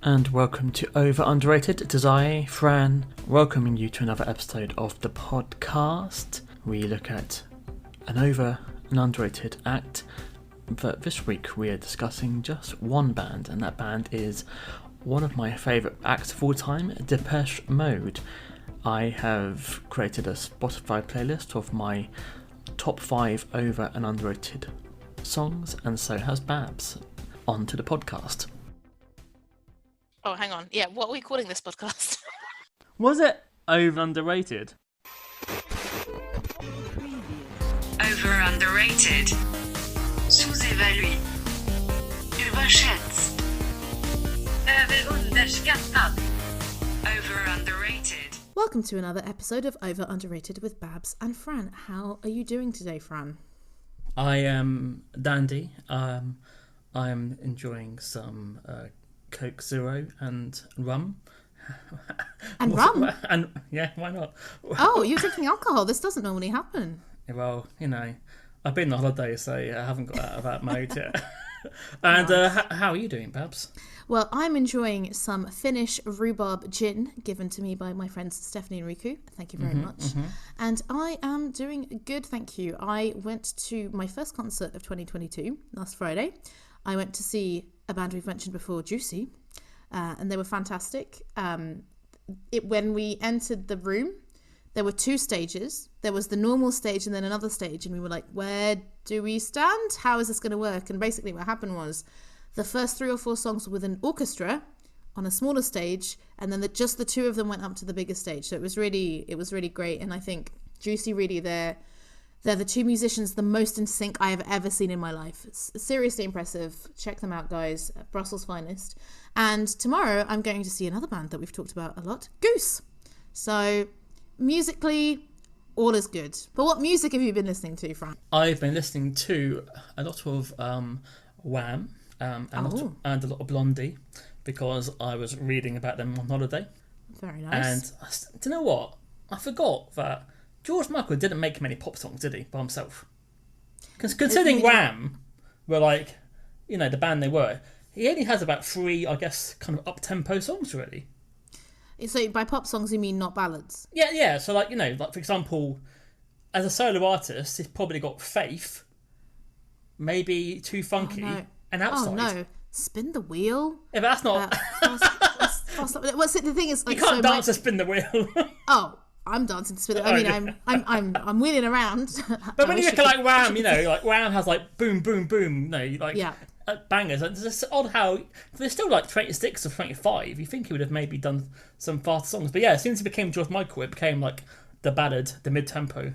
and welcome to Over Underrated. It is I, Fran, welcoming you to another episode of the podcast. We look at an over and underrated act, but this week we are discussing just one band, and that band is one of my favourite acts of all time, Depeche Mode. I have created a Spotify playlist of my top 5 over and underrated songs, and so has Babs. On to the podcast. Oh, hang on. Yeah, what are we calling this podcast? Was it over underrated? Over underrated. Sous-évalué. Überschätzt. Överunderskattad. Over underrated. Welcome to another episode of Over Underrated with Babs and Fran. How are you doing today, Fran? I am dandy. I'm enjoying some Coke Zero and rum. And rum? And yeah, why not? Oh, you're drinking alcohol. This doesn't normally happen. Well, you know, I've been on holiday, so I haven't got out of that mode yet. And how are you doing, Babs? Well, I'm enjoying some Finnish rhubarb gin given to me by my friends Stephanie and Riku. Thank you very much. And I am doing good, thank you. I went to my first concert of 2022 last Friday. I went to see a band we've mentioned before, Juicy, and they were fantastic. When we entered the room, there were 2 stages. There was the normal stage and then another stage, and we were like, where do we stand? How is this going to work? And basically what happened was the first 3 or 4 songs were with an orchestra on a smaller stage, and then just the 2 of them went up to the bigger stage. So it was really great, and I think Juicy really they're the 2 musicians the most in sync I have ever seen in my life. It's seriously impressive. Check them out, guys. Brussels' finest. And tomorrow I'm going to see another band that we've talked about a lot, Goose. So musically, all is good. But what music have you been listening to, Fran? I've been listening to a lot of Wham and a lot of Blondie, because I was reading about them on holiday. Very nice. And do you know what? I forgot that George Michael didn't make many pop songs, did he, by himself? Considering Wham were like, you know, the band they were, he only has about 3, I guess, kind of up-tempo songs, really. So by pop songs, you mean not ballads? Yeah. So, like, you know, like, for example, as a solo artist, he's probably got Faith, maybe Too Funky, and Outside. Oh, no. Spin the Wheel? Yeah, but that's not... What's it? The thing is... Like, you can't dance to Spin the Wheel. Oh, I'm dancing to Spin the Wheel. I mean, I'm wheeling around. But when you look at, like, Wham, you know, like, Wham has, like, boom, boom, boom, you know, like... Yeah. Bangers. It's just odd how there's still like 26 or 25. You think he would have maybe done some fast songs, but yeah, as soon as he became George Michael, it became like the ballad, the mid-tempo.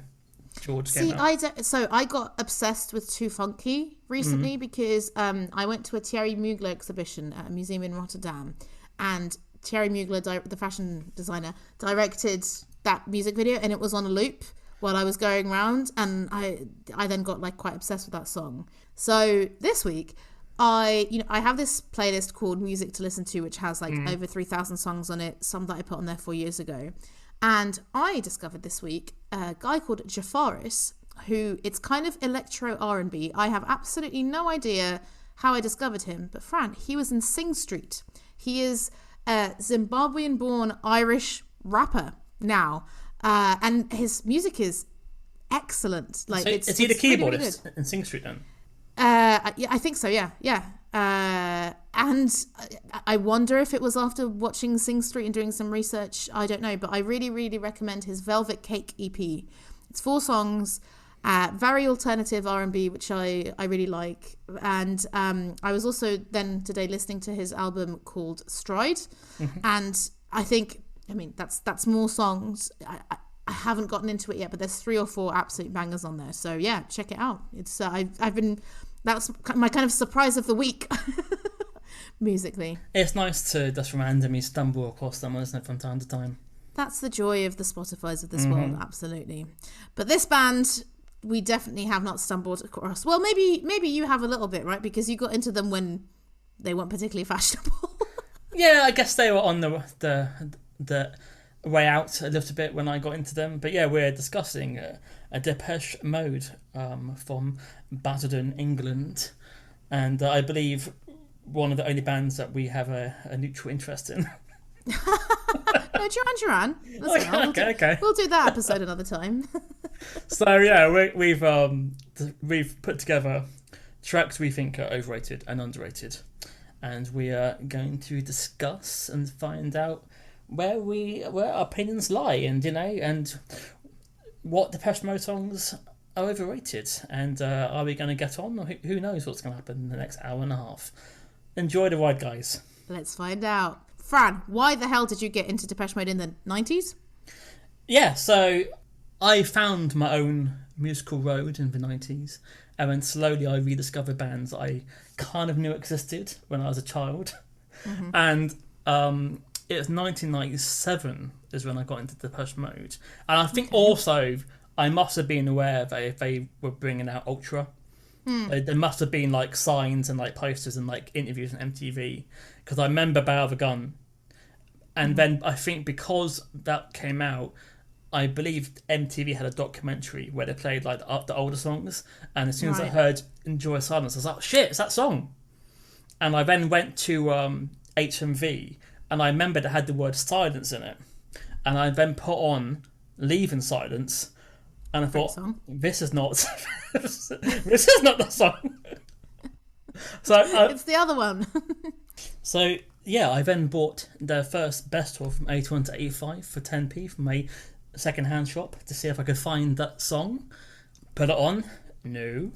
George came out. So I got obsessed with Too Funky recently because I went to a Thierry Mugler exhibition at a museum in Rotterdam, and Thierry Mugler, the fashion designer, directed that music video, and it was on a loop while I was going around, and I then got like quite obsessed with that song. So this week, I have this playlist called Music to Listen To, which has like over 3,000 songs on it, some that I put on there 4 years ago. And I discovered this week a guy called Jafaris, who it's kind of electro R&B. I have absolutely no idea how I discovered him, but Fran, he was in Sing Street. He is a Zimbabwean-born Irish rapper now, and his music is excellent. Like, so is he the keyboardist in Sing Street then? Yeah, I think so. Yeah. And I wonder if it was after watching Sing Street and doing some research. I don't know, but I really, really recommend his Velvet Cake EP. It's 4 songs, very alternative R&B, which I really like. And I was also then today listening to his album called Stride, and I mean that's more songs. I haven't gotten into it yet, but there's 3 or 4 absolute bangers on there. So yeah, check it out. It's that's my kind of surprise of the week, musically. It's nice to just randomly stumble across them, isn't it, from time to time? That's the joy of the Spotifys of this world, absolutely. But this band, we definitely have not stumbled across. Well, maybe you have a little bit, right? Because you got into them when they weren't particularly fashionable. Yeah, I guess they were on the way out a little bit when I got into them. But yeah, we're discussing a Depeche Mode from Basildon, England. And I believe one of the only bands that we have a neutral interest in. No, Duran. Okay. We'll do that episode another time. So yeah, we've put together tracks we think are overrated and underrated, and we are going to discuss and find out where our opinions lie, and what Depeche Mode songs are overrated, and are we going to get on, or who knows what's going to happen in the next hour and a half. Enjoy the ride, guys. Let's find out. Fran, why the hell did you get into Depeche Mode in the 90s? Yeah, so I found my own musical road in the 90s, and then slowly I rediscovered bands I kind of knew existed when I was a child. Mm-hmm. And it was 1997 is when I got into Depeche Mode. And I think also I must have been aware that if they were bringing out Ultra, there must have been like signs and like posters and like interviews on MTV, because I remember Bow the Gun. And then I think because that came out, I believe MTV had a documentary where they played like the older songs, and as soon as I heard Enjoy Silence, I was like, oh, shit, it's that song. And I then went to HMV, and I remembered it had the word silence in it, and I then put on Leave in Silence, and I thought, this is not this is not the song. So it's the other one. So yeah, I then bought the first best of from 81 to 85 for 10p from a second-hand shop to see if I could find that song. Put it on. No.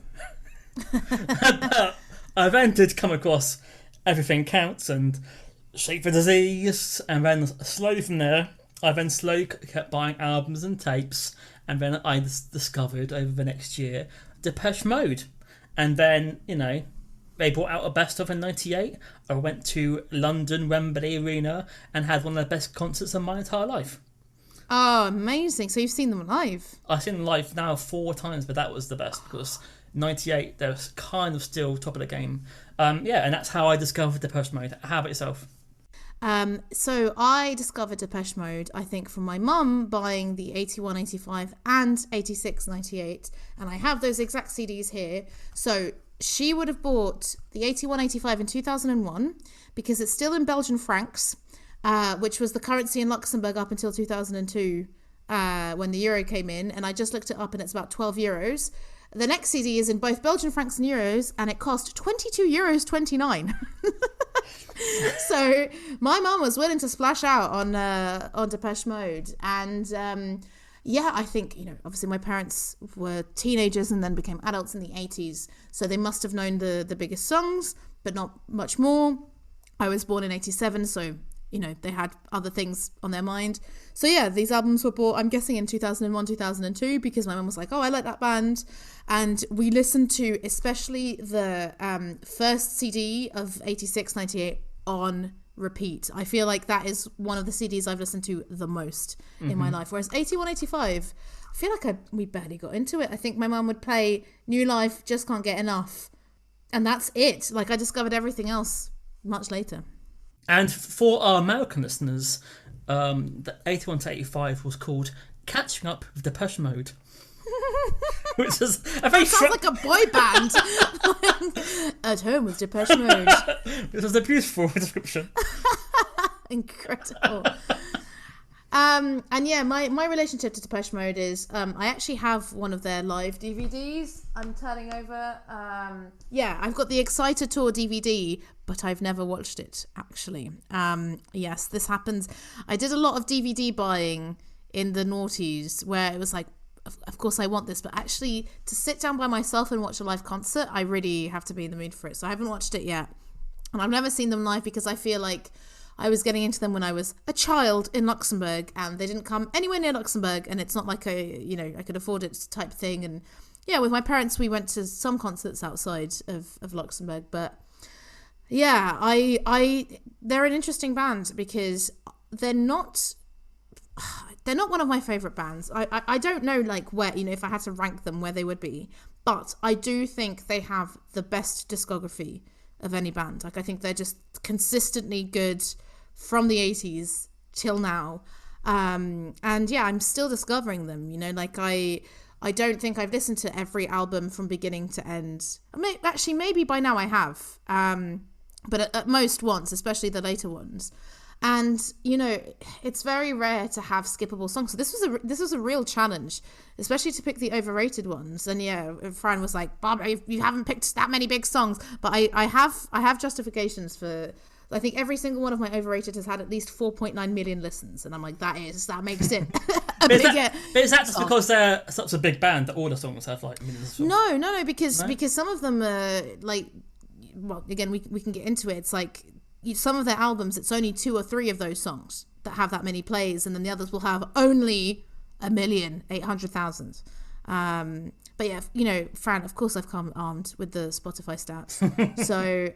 But I then did come across Everything Counts and Shape for Disease, and then slowly from there, I then slowly kept buying albums and tapes, and then I discovered over the next year Depeche Mode. And then, they brought out a best of in 98. I went to London Wembley Arena and had one of the best concerts of my entire life. Oh, amazing. So you've seen them live? I've seen them live now 4 times, but that was the best because 98, they're kind of still top of the game. And that's how I discovered Depeche Mode. How about yourself? So I discovered Depeche Mode, I think, from my mum buying the 81, 85 and 86, 98. And I have those exact CDs here. So she would have bought the 81, 85 in 2001 because it's still in Belgian francs, which was the currency in Luxembourg up until 2002 when the euro came in. And I just looked it up and it's about 12 euros. The next CD is in both Belgian francs and euros, and it cost 22.29 euros. So my mum was willing to splash out on Depeche Mode. And I think, obviously my parents were teenagers and then became adults in the 80s. So they must have known the biggest songs, but not much more. I was born in 87, so they had other things on their mind. So yeah, these albums were bought, I'm guessing, in 2001, 2002, because my mum was like, oh, I like that band. And we listened to especially the first CD of 86, 98 on repeat. I feel like that is one of the CDs I've listened to the most in my life. Whereas 81, 85, I feel like we barely got into it. I think my mum would play New Life, Just Can't Get Enough. And that's it. Like, I discovered everything else much later. And for our American listeners, the 81 to 85 was called Catching Up with Depeche Mode. Which is a very sounds like a boy band. At home with Depeche Mode. This is a beautiful description. Incredible. And yeah, my relationship to Depeche Mode is I actually have one of their live DVDs. I'm turning over. I've got the Exciter Tour DVD, but I've never watched it, actually. Yes, this happens. I did a lot of DVD buying in the noughties where it was like, of course I want this, but actually to sit down by myself and watch a live concert, I really have to be in the mood for it. So I haven't watched it yet. And I've never seen them live because I feel like I was getting into them when I was a child in Luxembourg, and they didn't come anywhere near Luxembourg, and it's not like I could afford it type thing. And yeah, with my parents, we went to some concerts outside of Luxembourg, but yeah, they're an interesting band because they're not one of my favorite bands. I don't know like where, if I had to rank them, where they would be, but I do think they have the best discography of any band. Like, I think they're just consistently good from the 80s till now. And yeah, I'm still discovering them, like I don't think I've listened to every album from beginning to end. Actually, maybe by now I have. but at most once, especially the later ones. And it's very rare to have skippable songs. So this was a real challenge, especially to pick the overrated ones. And Fran was like, "Bob, you haven't picked that many big songs." But I have justifications for. I think every single one of my overrated has had at least 4.9 million listens, and I'm like, that makes it a bigger. But is that just because they're such a big band that all the songs have like millions of songs? No, because some of them are like, well, again, we can get into it. It's like some of their albums, it's only 2 or 3 of those songs that have that many plays, and then the others will have only 1,800,000. But yeah, Fran, of course I've come armed with the Spotify stats. So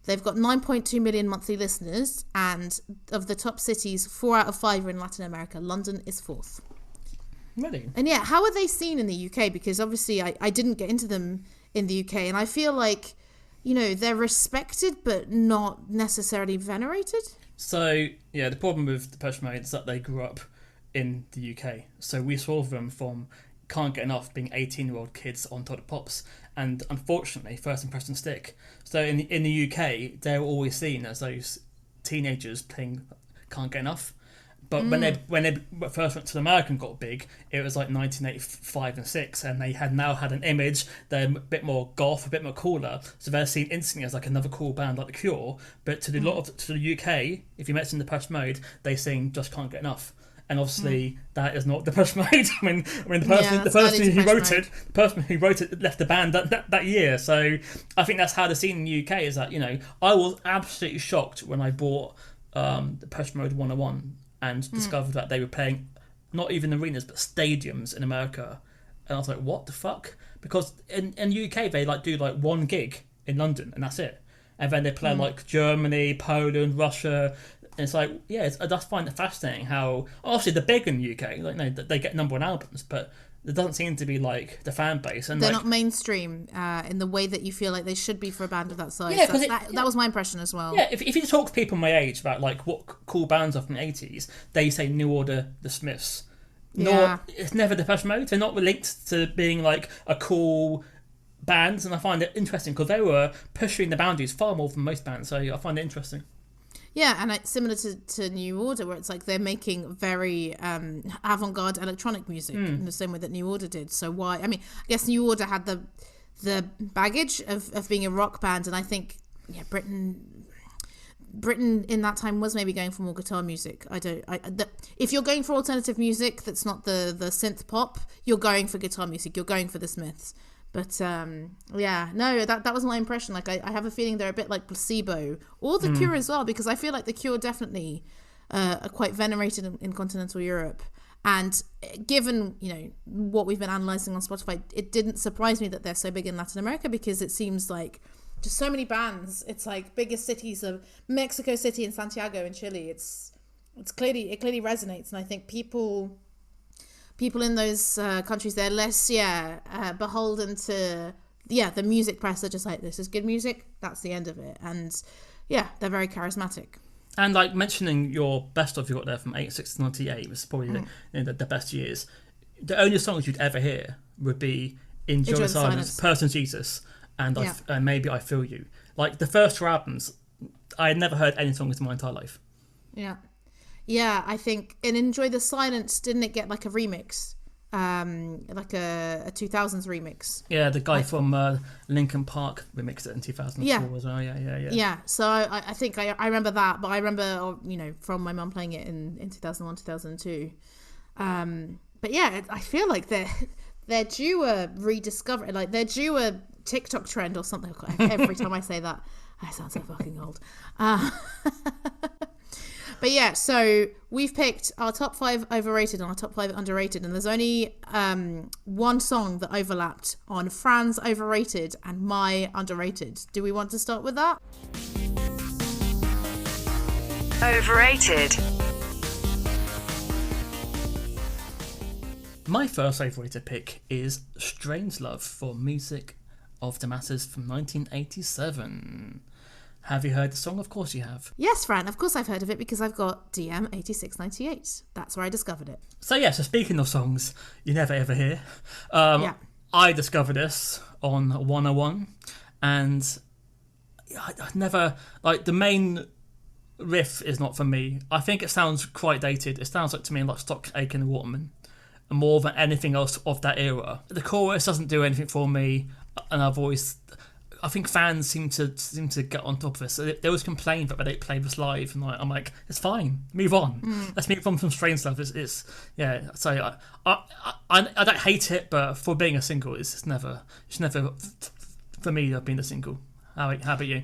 they've got 9.2 million monthly listeners, and of the top cities, 4 out of 5 are in Latin America. London is 4th. Really? And yeah, how are they seen in the UK? Because obviously I didn't get into them in the UK, and I feel like they're respected but not necessarily venerated. So yeah, the problem with Depeche Mode is that they grew up in the UK. So we saw them from Can't Get Enough being 18-year-old kids on Todd Pops, and unfortunately first impressions stick. So in the UK they're always seen as those teenagers playing Can't Get Enough. But when they first went to America and got big, it was like 1985 and 6, and they had now had an image. They're a bit more goth, a bit more cooler, so they're seen instantly as like another cool band like The Cure. But to the UK, if you mention Depeche Mode, they sing Just Can't Get Enough, and obviously that is not Depeche Mode. I mean the person who wrote it left the band that year. So I think that's how the scene in the UK is. That I was absolutely shocked when I bought Depeche Mode 101. And discovered that they were playing not even arenas but stadiums in America, and I was like, what the fuck? Because in UK they do one gig in London and that's it, and then they play like Germany, Poland, Russia, and it's like, I just find it fascinating how obviously they're big in the UK, they get number 1 albums, but there doesn't seem to be like the fan base, and they're not mainstream in the way that you feel like they should be for a band of that size. That was my impression as well. Yeah, if you talk to people my age about like what cool bands are from the 80s, they say New Order, The Smiths. It's never Depeche Mode. They're not linked to being like a cool band, and I find it interesting because they were pushing the boundaries far more than most bands. So I find it interesting. Yeah, and it's similar to New Order, where it's like they're making very avant-garde electronic music in the same way that New Order did. So why? I mean, I guess New Order had the baggage of being a rock band, and I think Britain in that time was maybe going for more guitar music. If you're going for alternative music that's not the synth pop, you're going for guitar music. You're going for the Smiths. But that was my impression. Like I have a feeling they're a bit like Placebo or The Cure as well, because I feel like The Cure definitely are quite venerated in continental Europe. And given what we've been analysing on Spotify, it didn't surprise me that they're so big in Latin America, because it seems like just so many bands. It's like biggest cities of Mexico City and Santiago in Chile. It clearly resonates, and I think people in those countries, they're less beholden to the music press. Are just like, this is good music, that's the end of it. And they're very charismatic. And like mentioning your best of you got there from 86 to 98 was probably the best years. The only songs you'd ever hear would be Enjoy the Silence, Person Jesus, and Maybe I Feel You. Like the first 2 albums, I had never heard any songs in my entire life. Yeah, I think in Enjoy the Silence, didn't it get like a remix? Like a 2000s remix. Yeah, the guy from Linkin Park remixed it in 2004 as well. Yeah. So I think I remember that, but I remember from my mum playing it in 2001, 2002. But yeah, I feel like they're due a rediscovery, like they're due a TikTok trend or something. Every time I say that, I sound so fucking old. But yeah, so we've picked our top 5 overrated and our top 5 underrated, and there's only one song that overlapped on Fran's overrated and my underrated. Do we want to start with that? Overrated. My first overrated pick is Strangelove for Music of the Masses from 1987. Have you heard the song? Of course you have. Yes, Fran, of course I've heard of it, because I've got DM 8698. That's where I discovered it. So speaking of songs you never ever hear, I discovered this on 101, and I never like the main riff is not for me. I think it sounds quite dated. It sounds like to me like Stock Aitken and Waterman, and more than anything else of that era. The chorus doesn't do anything for me, and our voice. I think fans seem to get on top of this. They always complain that they don't play this live, and I'm like, it's fine. Move on. Let's move on from Strange Love. It's yeah. So I don't hate it, but for being a single, it's never for me. I've been a single. How about you?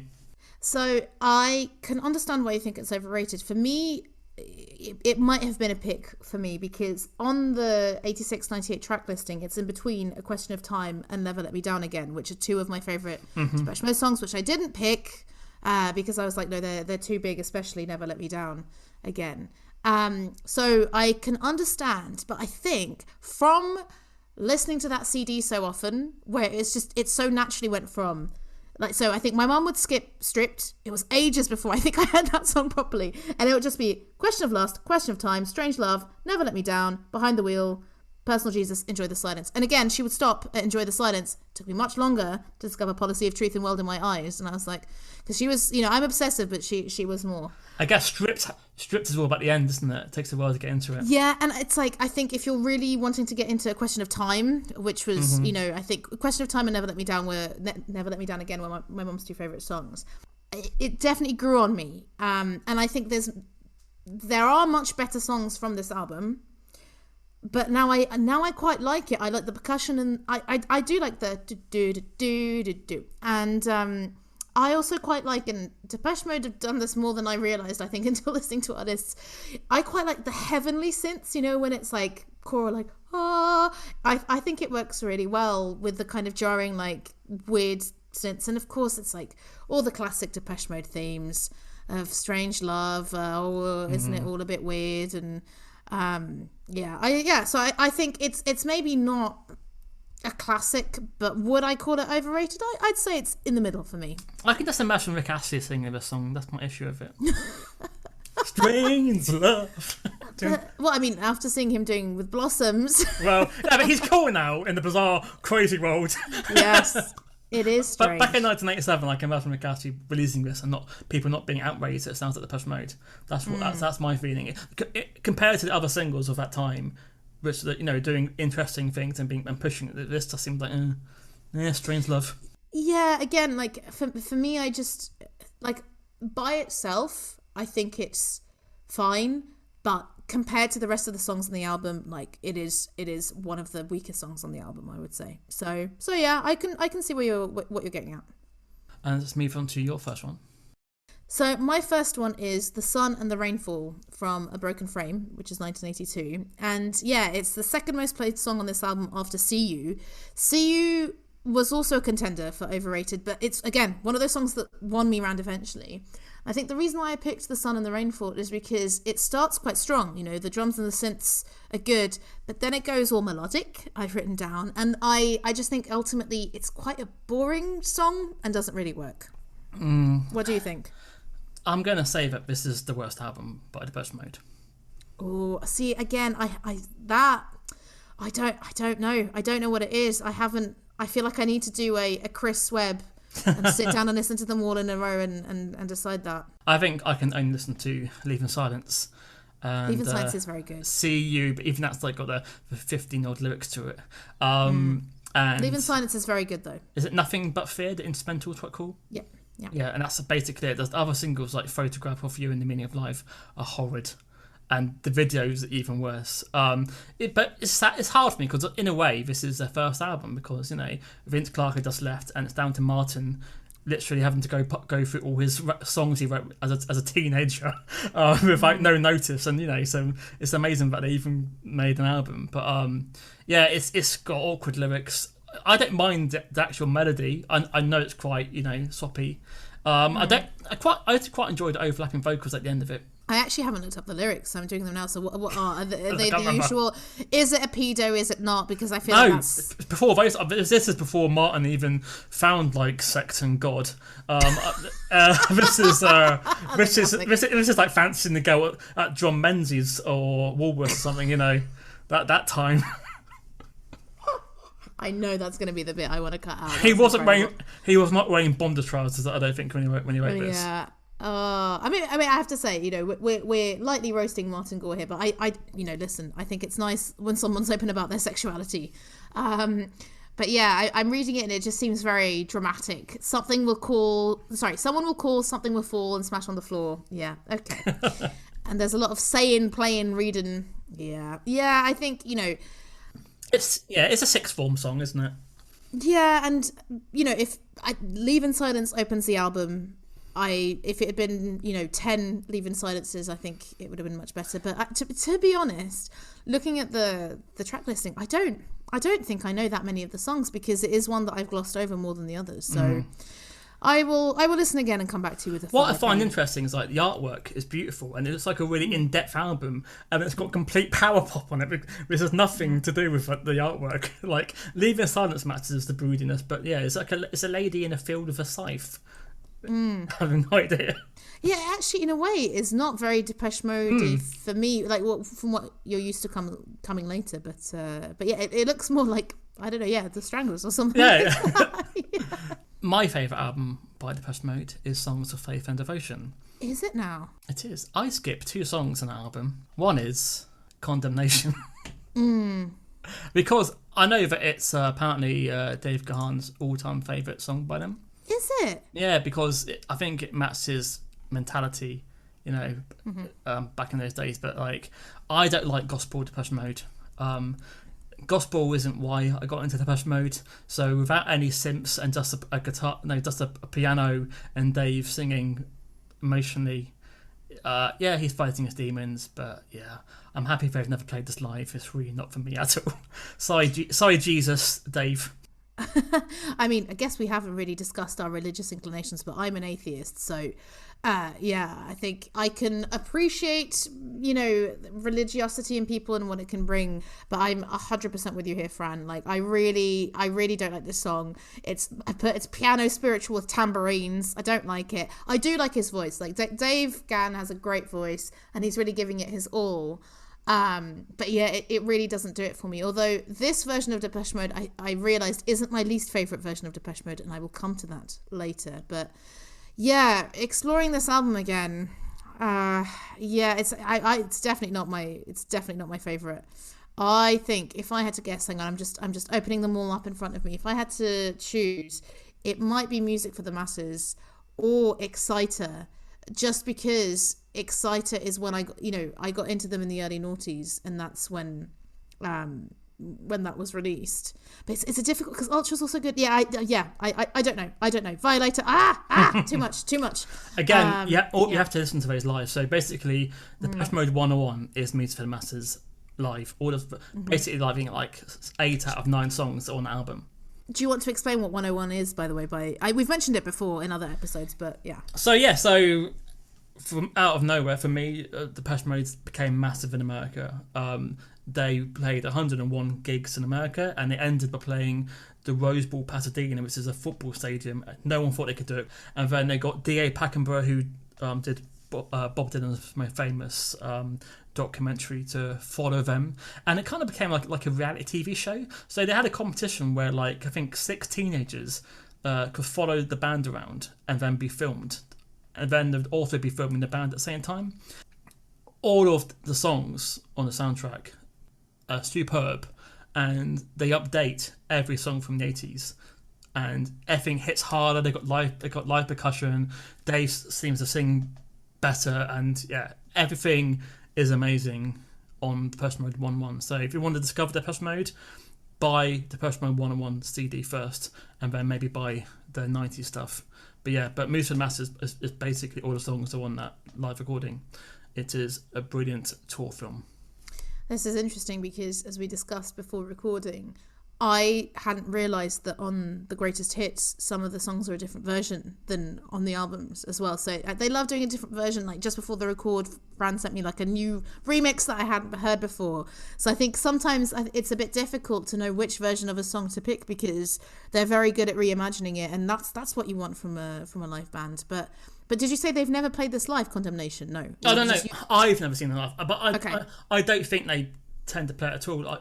So I can understand why you think it's overrated. For me, it might have been a pick for me because on the 86-98 track listing, it's in between A Question of Time and Never Let Me Down Again, which are two of my favourite Depeche Mode songs, which I didn't pick because I was like, no, they're too big, especially Never Let Me Down Again. So I can understand, but I think from listening to that CD so often, where it so naturally went from so I think my mum would skip Stripped. It was ages before I think I heard that song properly. And it would just be Question of Lust, Question of Time, Strange Love, Never Let Me Down, Behind the Wheel, Personal Jesus, Enjoy the Silence. And again, she would stop at Enjoy the Silence. It took me much longer to discover Policy of Truth and World in My Eyes. And I was like, because she was, I'm obsessive, but she was more. I guess Stripped is all about the end, isn't it? It takes a while to get into it. Yeah, and it's like, I think if you're really wanting to get into A Question of Time, which was, I think A Question of Time and Never Let Me Down Never Let Me Down Again were my mum's two favourite songs. It definitely grew on me. And I think there are much better songs from this album. But now I quite like it. I like the percussion, and I do like the do. And I also quite like, and Depeche Mode have done this more than I realised, I think, until listening to artists. I quite like the heavenly synths, when it's like choral, like, ah. I think it works really well with the kind of jarring, like, weird synths. And of course, it's like all the classic Depeche Mode themes of Strange Love, isn't it all a bit weird? And so I think it's maybe not a classic, but would I call it overrated? I'd say it's in the middle for me. I can just imagine Rick Astley singing this song. That's my issue with it. Strange Love. Well, I mean, after seeing him doing with Blossoms. Well, yeah, but he's cool now in the bizarre, crazy world. Yes. It is strange. But back in 1987, I can imagine Rick Astley releasing this and people not being outraged that it sounds like Depeche Mode. That's my feeling. Compared to the other singles of that time, which doing interesting things and pushing it, this just seemed like Strange Love. Yeah, again, like for me, I just like by itself, I think it's fine, but compared to the rest of the songs on the album, like it is one of the weakest songs on the album, I would say. So yeah, I can see what you're getting at. And let's move on to your first one. So my first one is The Sun and the Rainfall from A Broken Frame, which is 1982. And yeah, it's the second most played song on this album after See You. See You was also a contender for overrated, but it's, again, one of those songs that won me round eventually. I think the reason why I picked The Sun and the Rainfall is because it starts quite strong. The drums and the synths are good, but then it goes all melodic, I've written down. And I just think ultimately it's quite a boring song and doesn't really work. What do you think? I'm going to say that this is the worst album by Depeche Mode. Oh, see, again, I don't know. I don't know what it is. I feel like I need to do a Chris Webb and sit down and listen to them all in a row and decide that. I think I can only listen to Leaving Silence. And, Leaving Silence is very good. See You, but even that's like got the 15-odd lyrics to it. And Leaving Silence is very good though. Is it Nothing But Fear? The instrumental is quite cool. Yeah, and that's basically it. There's other singles like Photograph of You and The Meaning of Life are horrid, and the videos are even worse. But it's hard for me because in a way this is their first album because Vince Clarke had just left and it's down to Martin literally having to go through all his songs he wrote as a teenager without no notice, and so it's amazing that they even made an album. But it's got awkward lyrics. I don't mind the actual melody. I know it's quite soppy. I quite enjoyed the overlapping vocals at the end of it. I actually haven't looked up the lyrics. So I'm doing them now. So what are they the usual? Is it a pedo? Is it not? Because I feel like that's before this is before Martin even found like sex and God. This is like fancying the girl at John Menzies or Woolworths or something. That time. I know that's going to be the bit I want to cut out. He was not wearing Bonder trousers, I don't think, when he wrote this. Yeah. I mean, I have to say, we're lightly roasting Martin Gore here, but I listen, I think it's nice when someone's open about their sexuality. But yeah, I'm reading it and it just seems very dramatic. Someone will call, something will fall and smash on the floor. Yeah, okay. And there's a lot of saying, playing, reading. Yeah, I think, It's a sixth form song, isn't it? Yeah, and, if Leave in Silence opens the album, if it had been 10 Leave in Silences, I think it would have been much better. But to be honest, looking at the track listing, I don't think I know that many of the songs because it is one that I've glossed over more than the others. So I will listen again and come back to you with a What I find interesting is like the artwork is beautiful and it's like a really in-depth album and it's got complete power pop on it, which has nothing to do with the artwork. Like Leave in Silence matches the broodiness, but yeah, it's a lady in a field with a scythe. I have no idea. Yeah, actually, in a way, it's not very Depeche Mode for me. Like from what you're used to coming later, but yeah, it looks more like the Stranglers or something. Yeah. My favourite album by Depeche Mode is Songs of Faith and Devotion. Is it now? It is. I skip 2 songs in that album. One is Condemnation. Because I know that it's apparently Dave Gahan's all-time favourite song by them. Is it? Yeah, because I think it matches his mentality, back in those days. But like, I don't like gospel Depeche Mode. Gospel isn't why I got into Depeche Mode. So without any synths and just a guitar, just a piano and Dave singing emotionally, he's fighting his demons. But yeah, I'm happy they've never played this live. It's really not for me at all. Sorry, Jesus, Dave. I mean, I guess we haven't really discussed our religious inclinations, but I'm an atheist, so I think I can appreciate, religiosity in people and what it can bring, but I'm 100% with you here, Fran. Like, I really don't like this song. It's piano spiritual with tambourines. I don't like it. I do like his voice. Like, Dave Gahan has a great voice, and he's really giving it his all. But yeah, it really doesn't do it for me. Although this version of Depeche Mode, I realised isn't my least favourite version of Depeche Mode, and I will come to that later. But yeah, exploring this album again, it's definitely not my favourite. I think if I had to guess, hang on, I'm just opening them all up in front of me. If I had to choose, it might be Music for the Masses or Exciter, just because Exciter is when I got into them in the early noughties, and that's when that was released. But it's a difficult, because Ultra's also good. I don't know. Violator. Too much. Again, you have to listen to those live. So basically, the Depeche Mode 101 is Music for the Masses live. All of basically living like 8 out of 9 songs on the album. Do you want to explain what 101 is, by the way? We've mentioned it before in other episodes, but yeah. So from out of nowhere, for me, Depeche Mode became massive in America. They played 101 gigs in America, and they ended by playing the Rose Bowl, Pasadena, which is a football stadium. No one thought they could do it. And then they got D.A. Packenborough, who did Bob Dylan's most famous documentary, to follow them, and it kind of became like a reality TV show. So they had a competition where I think 6 teenagers could follow the band around and then be filmed, and then they'd also be filming the band at the same time. All of the songs on the soundtrack are superb, and they update every song from the 80s, and everything hits harder. They got live percussion. Dave seems to sing better, and yeah, everything is amazing on Depeche Mode 101. So if you want to discover Depeche Mode, buy Depeche Mode 101 CD first, and then maybe buy the 90s stuff. But Music for the Masses is basically all the songs are on that live recording. It is a brilliant tour film. This is interesting because, as we discussed before recording, I hadn't realised that on the greatest hits, some of the songs are a different version than on the albums as well. So they love doing a different version. Like just before the record, Fran sent me like a new remix that I hadn't heard before. So I think sometimes it's a bit difficult to know which version of a song to pick because they're very good at reimagining it, and that's what you want from a live band. But did you say they've never played this live, Condemnation? No. I don't know. I've never seen them live, but I don't think they tend to play it at all.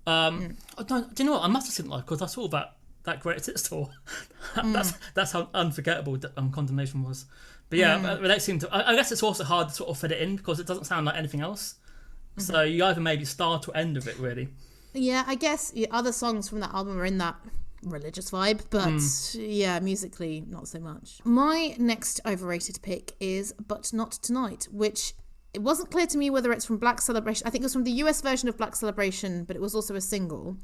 I don't, do you know what? I must have seen it live because I saw that Greatest Hits tour. That's how unforgettable Condemnation was. But yeah, but that seemed to. I guess it's also hard to sort of fit it in because it doesn't sound like anything else. So you either maybe start or end of it, really. Yeah, I guess other songs from that album are in that religious vibe, but yeah, musically not so much. My next overrated pick is But Not Tonight, which it wasn't clear to me whether it's from Black Celebration. I think it was from the US version of Black Celebration, but it was also a single.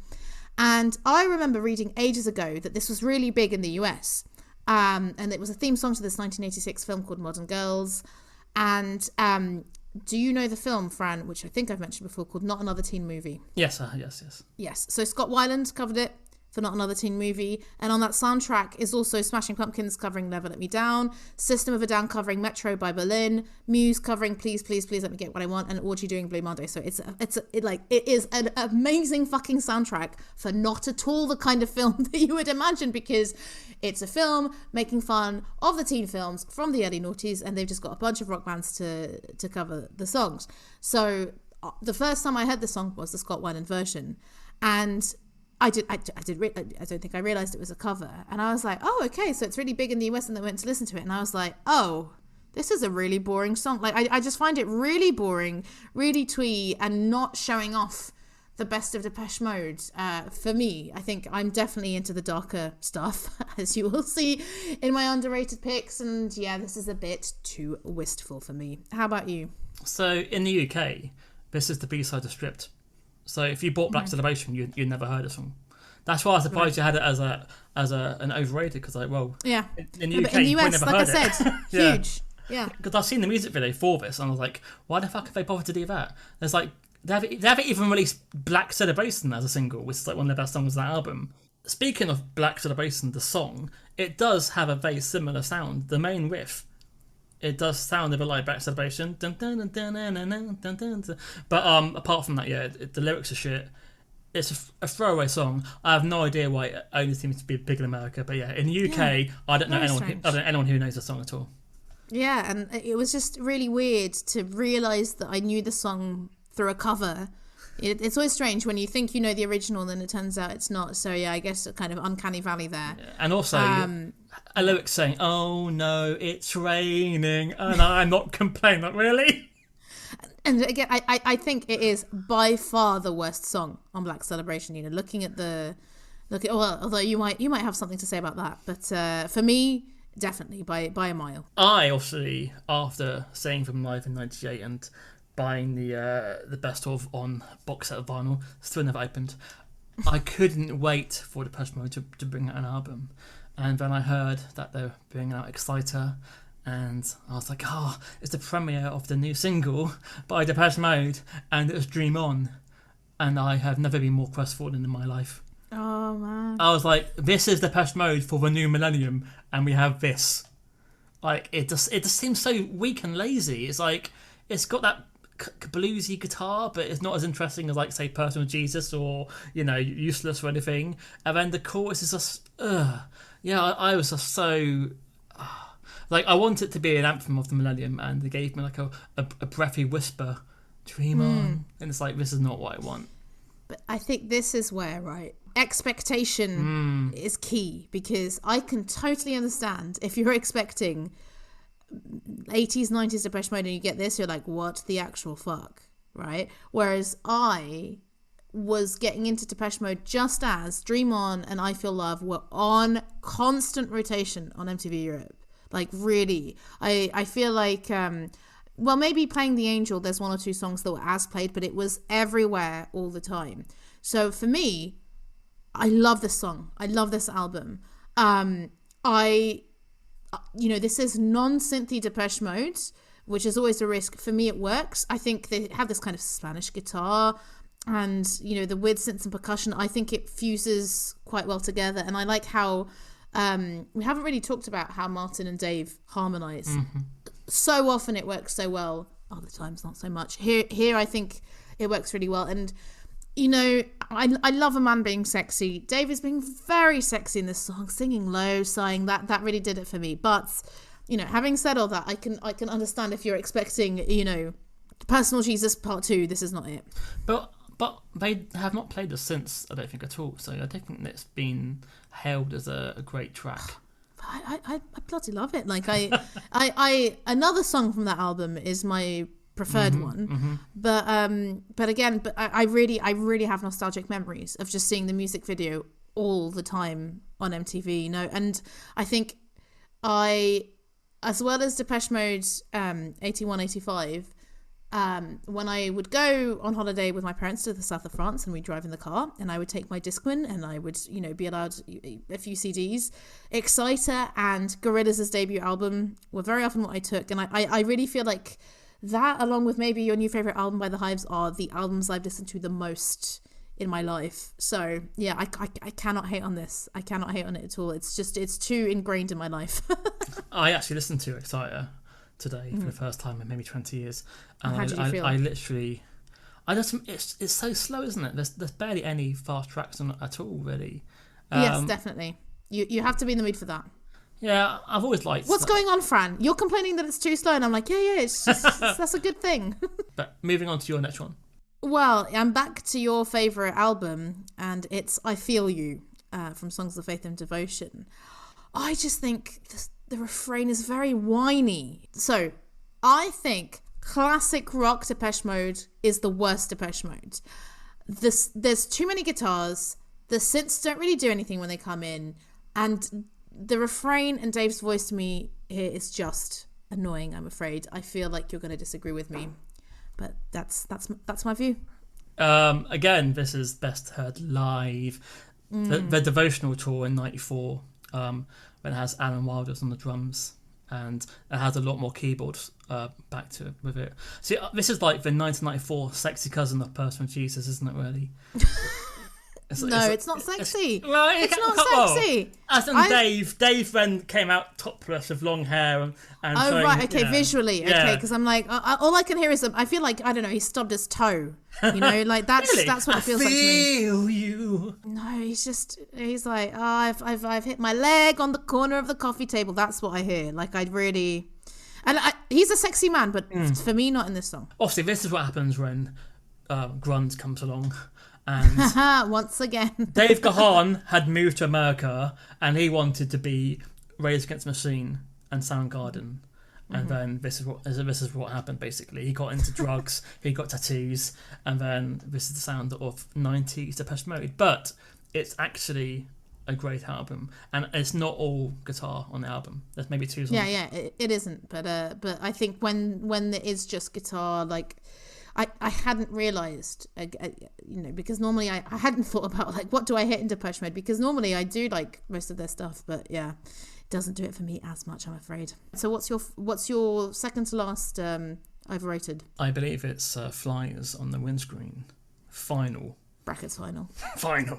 And I remember reading ages ago that this was really big in the US. And it was a theme song to this 1986 film called Modern Girls. And do you know the film, Fran, which I think I've mentioned before, called Not Another Teen Movie? Yes, yes. Yes. So Scott Weiland covered it for Not Another Teen Movie. And on that soundtrack is also Smashing Pumpkins covering Never Let Me Down, System of a Down covering Metro by Berlin, Muse covering Please, Please, Please Let Me Get What I Want, and Orgy doing Blue Monday. So it is an amazing fucking soundtrack for not at all the kind of film that you would imagine, because it's a film making fun of the teen films from the early noughties, and they've just got a bunch of rock bands to cover the songs. So the first time I heard the song was the Scott Weiland version, and I don't think I realised it was a cover. And I was like, oh, okay, so it's really big in the US, and they went to listen to it. And I was like, oh, this is a really boring song. Like, I just find it really boring, really twee, and not showing off the best of Depeche Mode. For me, I think I'm definitely into the darker stuff, as you will see in my underrated picks. And yeah, this is a bit too wistful for me. How about you? So in the UK, this is the B-side of Stripped. So if you bought Black Celebration, you'd never heard the song. That's why I was surprised you had it as an overrated, because yeah, in the UK, in the US, never like heard I said, yeah. huge. Yeah, because I've seen the music video for this, and I was like, why the fuck have they bothered to do that? There's like they haven't even released Black Celebration as a single, which is like one of the best songs on that album. Speaking of Black Celebration, the song, it does have a very similar sound. The main riff, it does sound a bit like Black Celebration. Dun, dun, dun, dun, dun, dun, dun, dun, dun. But apart from that, yeah, the lyrics are shit. It's a throwaway song. I have no idea why it only seems to be big in America. But yeah, in the UK, I don't know anyone who knows the song at all. Yeah, and it was just really weird to realise that I knew the song through a cover. It's always strange when you think you know the original, then it turns out it's not. So yeah, I guess a kind of uncanny valley there. Yeah. And also a lyric saying, "Oh no, it's raining," and I'm not complaining. Like, really? And again, I think it is by far the worst song on Black Celebration. You know, although you might have something to say about that, but for me, definitely by a mile. I obviously, after seeing them live in '98 and buying the best of on box set of vinyl, still never opened. I couldn't wait for Depeche Mode to bring out an album, and then I heard that they were bringing out Exciter, and I was like, oh, it's the premiere of the new single by Depeche Mode, and it was Dream On, and I have never been more crestfallen in my life. Oh man! I was like, this is Depeche Mode for the new millennium, and we have this. Like, it just seems so weak and lazy. It's like it's got that bluesy guitar, but it's not as interesting as, like, say, Personal Jesus or, you know, Useless or anything. And then the chorus is just, yeah, I was just so, like, I want it to be an anthem of the millennium, and they gave me like a breathy whisper, Dream On, and it's like, this is not what I want. But I think this is where, right, expectation is key, because I can totally understand if you're expecting 80s, 90s Depeche Mode and you get this, you're like, what the actual fuck, right? Whereas I was getting into Depeche Mode just as Dream On and I Feel Love were on constant rotation on MTV Europe. Like, really, I feel like, well, maybe Playing the Angel, there's one or two songs that were as played, but it was everywhere all the time. So for me, I love this song. I love this album. You know, this is non-synthy Depeche Mode, which is always a risk. For me, it works. I think they have this kind of Spanish guitar and, you know, the weird synths and percussion. I think it fuses quite well together. And I like how, we haven't really talked about how Martin and Dave harmonize. Mm-hmm. So often it works so well. Other times, not so much. Here, I think it works really well. And, you know, I love a man being sexy. Dave is being very sexy in this song, singing low, sighing. That really did it for me. But, you know, having said all that, I can understand if you're expecting, you know, Personal Jesus Part 2. This is not it. But But they have not played this since, I don't think, at all. So I don't think it's been hailed as a great track. I bloody love it. Like I another song from that album is my preferred one. But I really have nostalgic memories of just seeing the music video all the time on MTV, you know. And I think as well as Depeche Mode 81, 85, when I would go on holiday with my parents to the south of France and we'd drive in the car and I would take my Discman and I would, you know, be allowed a few CDs. Exciter and Gorillaz' debut album were very often what I took. And I really feel like that, along with maybe your new favourite album by The Hives, are the albums I've listened to the most in my life. So yeah, I cannot hate on this. I cannot hate on it at all. It's too ingrained in my life. I actually listened to Exciter today for the first time in maybe 20 years. And how did you feel? I literally, it's so slow, isn't it? There's barely any fast tracks on it at all, really. Yes, definitely. You have to be in the mood for that. Yeah, I've always liked. What's going on, Fran? You're complaining that it's too slow, and I'm like, yeah, it's just that's a good thing. But moving on to your next one. Well, I'm back to your favourite album, and it's I Feel You from Songs of Faith and Devotion. I just think the refrain is very whiny. So I think classic rock Depeche Mode is the worst Depeche Mode. There's too many guitars. The synths don't really do anything when they come in. And the refrain and Dave's voice to me here is just annoying, I'm afraid. I feel like you're going to disagree with me. But that's my view. Again, this is best heard live. The Devotional tour in '94, when it has Alan Wilder's on the drums, and it has a lot more keyboards back to with it. See, this is like the 1994 sexy cousin of Personal Jesus, isn't it? Really. It's not sexy. It's not sexy. As in I- Dave then came out topless with long hair and Oh, showing, right, okay, yeah. visually, okay, Yeah. because I'm like, all I can hear is, I feel like, I don't know, he stubbed his toe, you know, like that's Really? that's what it feels like to me. Feel you. No, he's like, oh, I've hit my leg on the corner of the coffee table. That's what I hear. Like, he's a sexy man, but for me, not in this song. Obviously, this is what happens when grunge comes along. And Once again. Dave Gahan had moved to America and he wanted to be Rage Against the Machine and Soundgarden. And then this is what happened, basically. He got into drugs, he got tattoos, and then this is the sound of 90s Depeche Mode. But it's actually a great album, and it's not all guitar on the album. There's maybe two songs. Yeah, it isn't. But I think when there is just guitar, like, I hadn't realised, because normally I hadn't thought about, like, what do I hit in Depeche Mode? Because normally I do like most of their stuff, but yeah, it doesn't do it for me as much, I'm afraid. So what's your second to last overrated? I believe it's Flies on the Windscreen. Final. Brackets final. Final.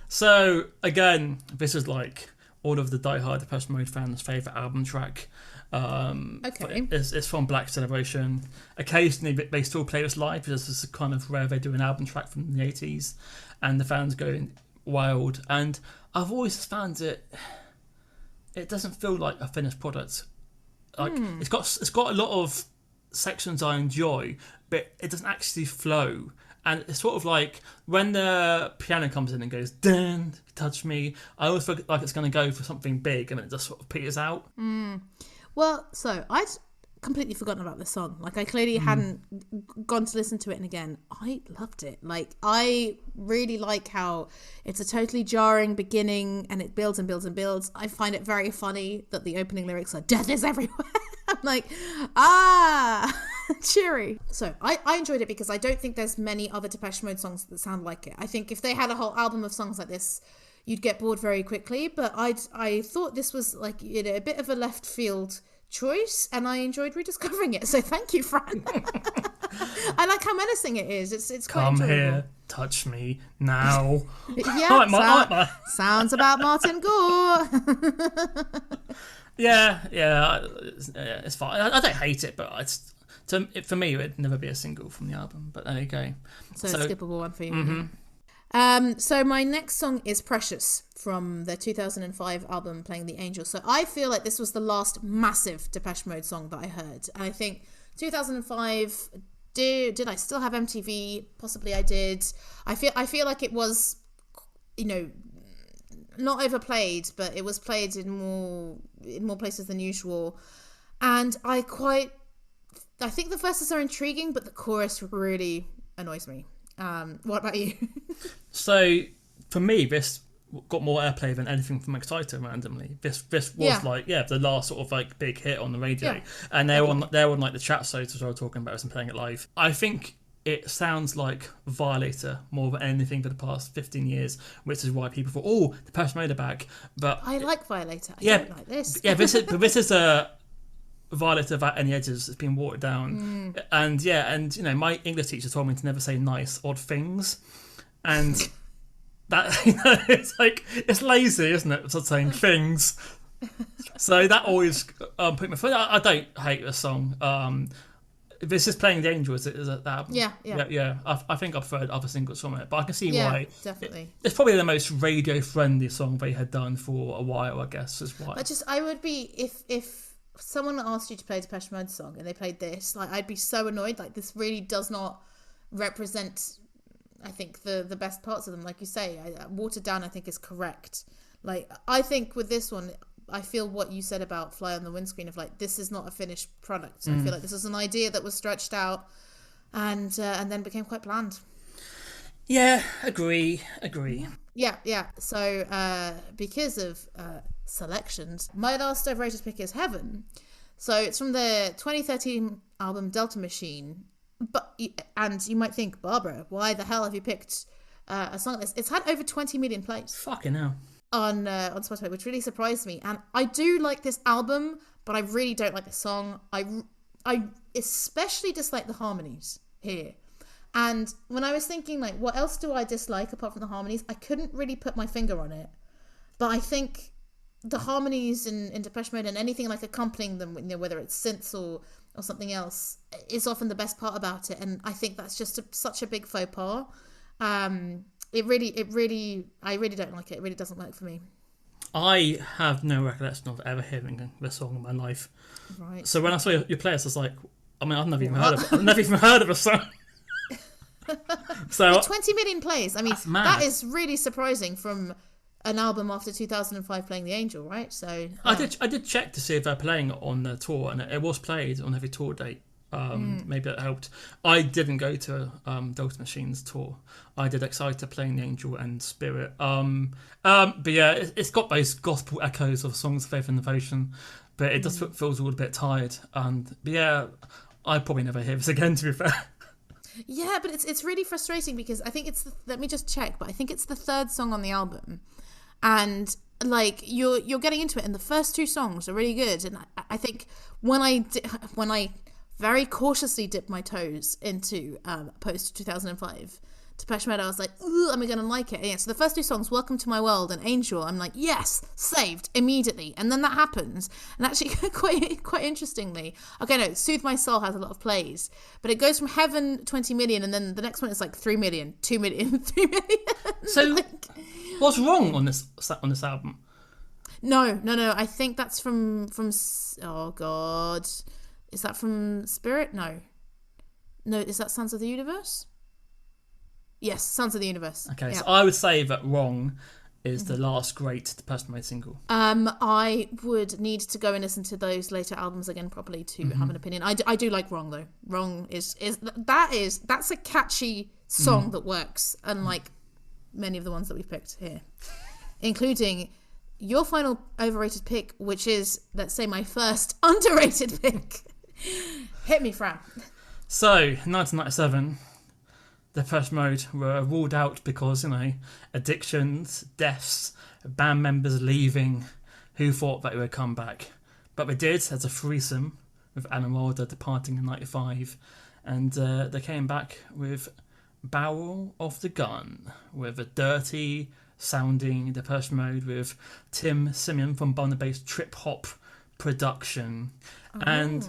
So, again, this is like all of the diehard Depeche Mode fans' favourite album track. Okay. It's from Black Celebration. Occasionally they still play this live because this is kind of rare. They do an album track from the 80s and the fans go wild, and I've always found it doesn't feel like a finished product. Like it's got a lot of sections I enjoy, but it doesn't actually flow. And it's sort of like when the piano comes in and goes, "Dun, touch me," I always feel like it's going to go for something big, and it just sort of peters out. Well, so I'd completely forgotten about this song. Like, I clearly hadn't gone to listen to it, and again, I loved it. Like, I really like how it's a totally jarring beginning, and it builds and builds and builds. I find it very funny that the opening lyrics are "Death is everywhere." I'm like, cheery. So I enjoyed it because I don't think there's many other Depeche Mode songs that sound like it. I think if they had a whole album of songs like this, you'd get bored very quickly. But I thought this was, like, you know, a bit of a left field choice, and I enjoyed rediscovering it. So thank you, Fran. I like how menacing it is. It's quite Come enjoyable. here, touch me now. Yeah, sounds about Martin Gore. Yeah, it's fine. I don't hate it, but for me, it'd never be a single from the album. But there you go. So a skippable one for you. So my next song is Precious from the 2005 album Playing the Angels. So I feel like this was the last massive Depeche Mode song that I heard. And I think 2005 did I still have MTV? Possibly I did. I feel like it was, not overplayed, but it was played in more places than usual. And I think the verses are intriguing, but the chorus really annoys me. What about you? So for me, this got more airplay than anything from Exciter randomly. This was the last sort of like big hit on the radio, and they're on like the chat shows as I was talking about and playing it live. I think it sounds like Violator more than anything for the past 15 years, which is why people thought, oh, the Depeche Mode are back. But I like Violator. I don't like this. This is a Violator without any edges. It's been watered down, and my English teacher told me to never say nice, odd things, and that it's like it's lazy, isn't it? Sort of saying things. So that always put me. I don't hate the song. This is playing the Angel. Is that album? Yeah. I think I've heard other singles from it, but I can see why. Definitely. It's probably the most radio-friendly song they had done for a while. I guess is why. I would be if someone asked you to play a Depeche Mode song and they played this, like I'd be so annoyed. Like this really does not represent, I think, the best parts of them. Like you say, watered down, I think is correct. Like I think with this one, I feel what you said about Fly on the Windscreen of like, this is not a finished product. I feel like this is an idea that was stretched out and then became quite bland. Yeah, agree. Yeah. So because of selections, my last overrated pick is Heaven. So it's from the 2013 album Delta Machine. And you might think, Barbara, why the hell have you picked a song like this? It's had over 20 million plays. Fucking hell. On Spotify, which really surprised me. And I do like this album, but I really don't like the song. I especially dislike the harmonies here. And when I was thinking, like, what else do I dislike apart from the harmonies? I couldn't really put my finger on it. But I think the harmonies in Depeche Mode and anything like accompanying them, whether it's synths or something else, is often the best part about it. And I think that's just such a big faux pas. I really don't like it. It really doesn't work for me. I have no recollection of ever hearing this song in my life. Right. So when I saw your playlist, I was like, I mean, I've never even heard of a song. So 20 million plays. I mean, that is really surprising from an album after 2005 playing The Angel, right? So I did check to see if they're playing it on the tour, and it was played on every tour date. Maybe that helped. I didn't go to Delta Machine's tour. I did Exciter playing The Angel and Spirit. But yeah, it's got those gospel echoes of Songs of Faith and Devotion, but it just feels a little bit tired. But yeah, I probably never hear this again, to be fair. Yeah, but it's really frustrating because I think let me just check, but I think it's the third song on the album, and like you're getting into it, and the first two songs are really good, and I think when I very cautiously dipped my toes into post 2005 Depeche Mode, I was like, ooh, am I going to like it? And yeah, so the first two songs, Welcome to My World and Angel, I'm like, yes, saved immediately. And then that happens. And actually, quite interestingly, okay, no, Soothe My Soul has a lot of plays, but it goes from Heaven, 20 million, and then the next one is like 3 million, 2 million, 3 million. So what's wrong on this album? No, I think that's from oh God. Is that from Spirit? No, is that Sons of the Universe? Yes, Sons of the Universe. Okay, yeah. So I would say that Wrong is the last great Depeche Mode single. I would need to go and listen to those later albums again properly to have an opinion. I do like Wrong though. Wrong that's a catchy song that works, unlike many of the ones that we've picked here, including your final overrated pick, which is, let's say, my first underrated pick. Hit me, Fran. So, 1997, Depeche Mode were ruled out because, addictions, deaths, band members leaving. Who thought that they would come back? But they did, as a threesome, with Alan Wilder departing in 95. And they came back with Barrel of the Gun, with a dirty sounding Depeche Mode with Tim Simeon from Barnaba's Trip Hop production. And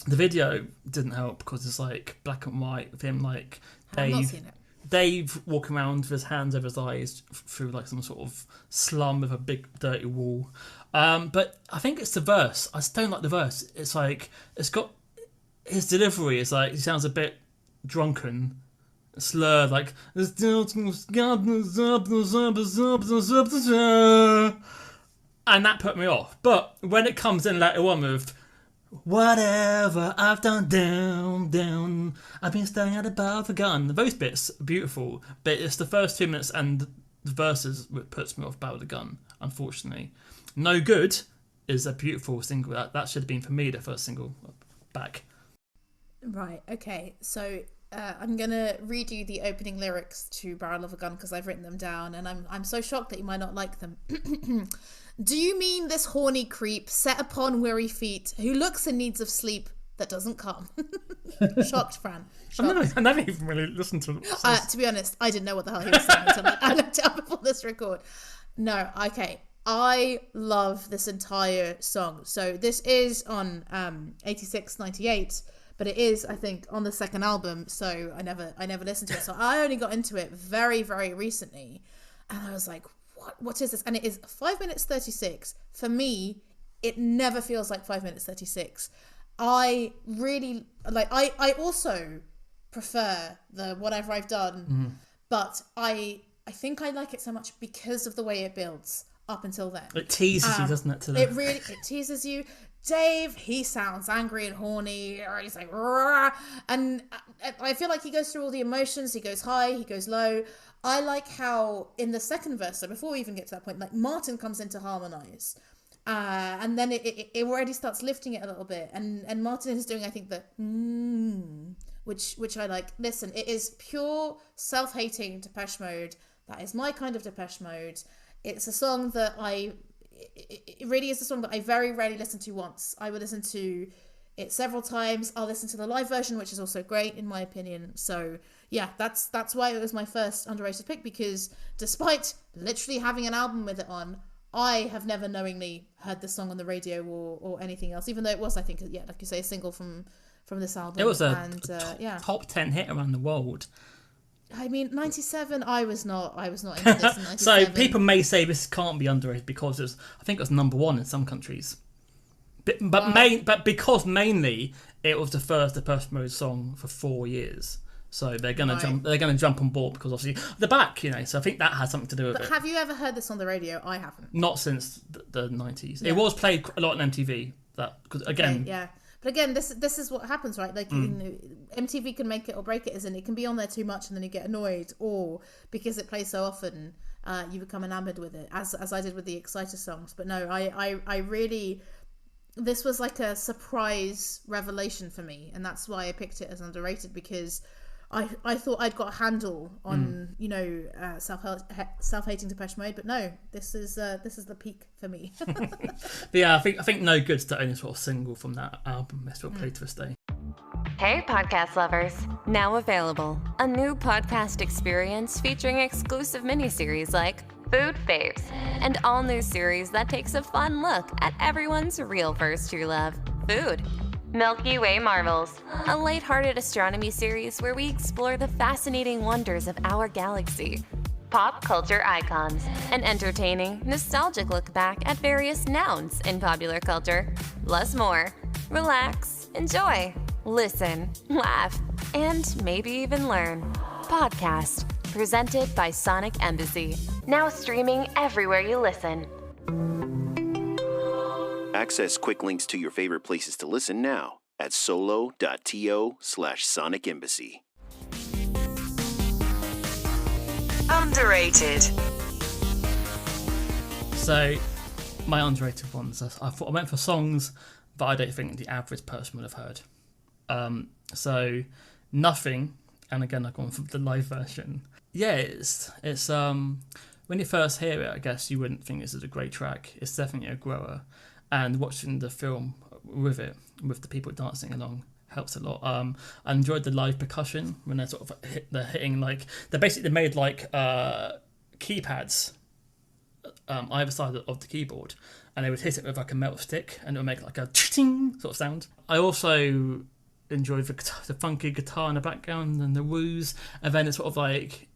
the video didn't help because it's like black and white with him like Dave walking around with his hands over his eyes through like some sort of slum with a big dirty wall. But I think it's the verse. I just don't like the verse. It's like it's got his delivery is like, he sounds a bit drunken, slurred, like, and that put me off. But when it comes in later on with whatever I've done, down, I've been staring at above a gun, those bits are beautiful, but it's the first 2 minutes and the verses that puts me off about the gun, unfortunately. No Good is a beautiful single. That should have been, for me, the first single back. Right, okay. So I'm going to read you the opening lyrics to Barrel of a Gun because I've written them down, and I'm so shocked that you might not like them. Do you mean this horny creep set upon weary feet who looks in needs of sleep that doesn't come? Shocked, Fran. Shocked. I never even really listened to it. To be honest, I didn't know what the hell he was saying until I looked it up before this record. No, okay. I love this entire song. So this is on 86, 98, but it is, I think, on the second album. So I never listened to it. So I only got into it very, very recently, and I was like, what is this? And it is 5 minutes 36. For me, it never feels like 5 minutes 36. I really like. I also prefer the Whatever I've Done, but I think I like it so much because of the way it builds up until then. It teases you, doesn't it? It teases you. Dave, he sounds angry and horny, or he's like, "Rah," and I feel like he goes through all the emotions. He goes high, he goes low. I like how in the second verse, so before we even get to that point, like Martin comes in to harmonize, and then it already starts lifting it a little bit, and Martin is doing, I think, the which I like. Listen, it is pure self-hating Depeche Mode. That is my kind of Depeche Mode. It's a song that it really is a song that I very rarely listen to once. I would listen to it several times. I'll listen to the live version, which is also great in my opinion. So yeah, that's why it was my first underrated pick, because despite literally having an album with it on, I have never knowingly heard this song on the radio or anything else, even though it was, I think, yeah, like you say, a single from this album. It was a top 10 hit around the world. I mean, 97, I was not into this in 97. So people may say this can't be underrated because I think it was number one in some countries. But because mainly it was the first Depeche Mode song for 4 years. So they're gonna jump on board because obviously they're back, So I think that has something to do with it. Have you ever heard this on the radio? I haven't. Not since the 90s. Yeah. It was played a lot on MTV. Because again, okay, yeah. But again, this is what happens, right? Like, MTV can make it or break it, isn't it? It can be on there too much and then you get annoyed, or because it plays so often, you become enamored with it, as I did with the Exciter songs. But no, I really, this was like a surprise revelation for me, and that's why I picked it as underrated, because I thought I'd got a handle on self-hating Depeche Mode, but no, this is the peak for me. But yeah, I think No Good's the only sort of single from that album that's still played to this day. Hey, podcast lovers. Now available, a new podcast experience featuring exclusive miniseries like Food Faves, and all new series that takes a fun look at everyone's real first true love, food. Milky Way Marvels, a lighthearted astronomy series where we explore the fascinating wonders of our galaxy. Pop culture icons, an entertaining, nostalgic look back at various nouns in popular culture. Plus more. Relax, enjoy, listen, laugh, and maybe even learn. Podcast, presented by Sonic Embassy. Now streaming everywhere you listen. Access quick links to your favorite places to listen now at solo.to/Sonic Embassy. Underrated. So, my underrated ones, I went for songs that I don't think the average person would have heard. So, Nothing, and again I've gone for the live version. Yeah, it's when you first hear it, I guess you wouldn't think this is a great track. It's definitely a grower. And watching the film with the people dancing along, helps a lot. I enjoyed the live percussion when they're sort of hitting like they made like keypads either side of the keyboard, and they would hit it with like a metal stick, and it would make like a ting sort of sound. I also enjoyed the funky guitar in the background and the woos, and then it's sort of like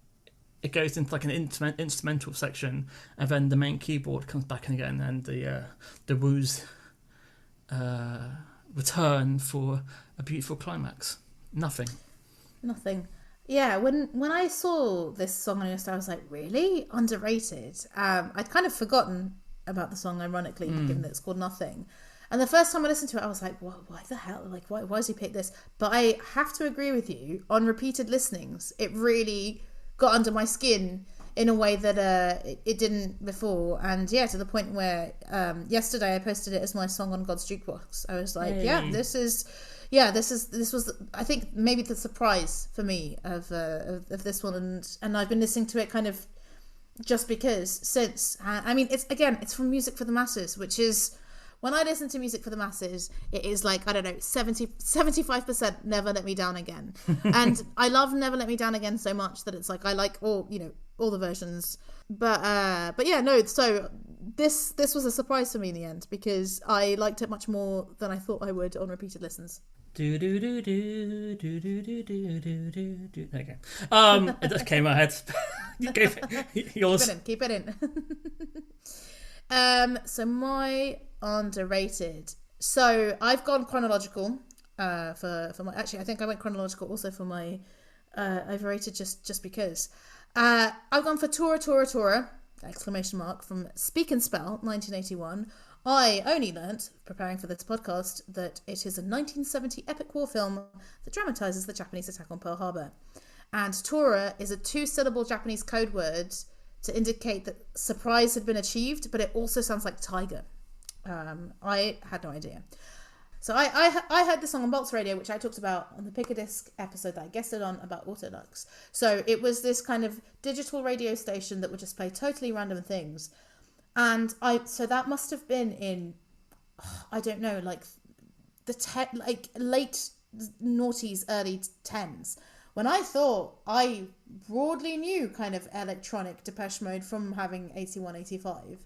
it goes into like an instrumental section, and then the main keyboard comes back in again, and the woos return for a beautiful climax. Nothing. Yeah, when I saw this song on your star, I was like, really? Underrated? I'd kind of forgotten about the song, ironically, given that it's called Nothing. And the first time I listened to it, I was like, why the hell? Like, why does he pick this? But I have to agree with you, on repeated listenings, it really got under my skin in a way that it didn't before. And yeah, to the point where yesterday I posted it as my song on God's Jukebox. I was like, this was I think maybe the surprise for me of this one, and I've been listening to it kind of just because since. I mean, it's from Music for the Masses, which is, when I listen to music for the masses, it is like, I don't know, 75% Never Let Me Down Again. And I love Never Let Me Down Again so much that it's like, I like all the versions. But yeah, no, so this was a surprise for me in the end, because I liked it much more than I thought I would on repeated listens. Do do do do do do do do do do do. Okay. It just came in my head. Yours. Keep it in. So my underrated. So I've gone chronological for my. Actually, I think I went chronological also for my overrated just because. I've gone for Tora Tora Tora! Exclamation mark, from Speak and Spell 1981. I only learnt, preparing for this podcast, that it is a 1970 epic war film that dramatises the Japanese attack on Pearl Harbor. And Tora is a 2-syllable Japanese code word to indicate that surprise had been achieved, but it also sounds like tiger. I had no idea. So I heard the song on Bolts Radio, which I talked about on the Pick a Disc episode that I guested on about Autolux. So it was this kind of digital radio station that would just play totally random things. And so that must have been in, I don't know, like late noughties, early 10s, when I thought I broadly knew kind of electronic Depeche Mode from having 81, 85.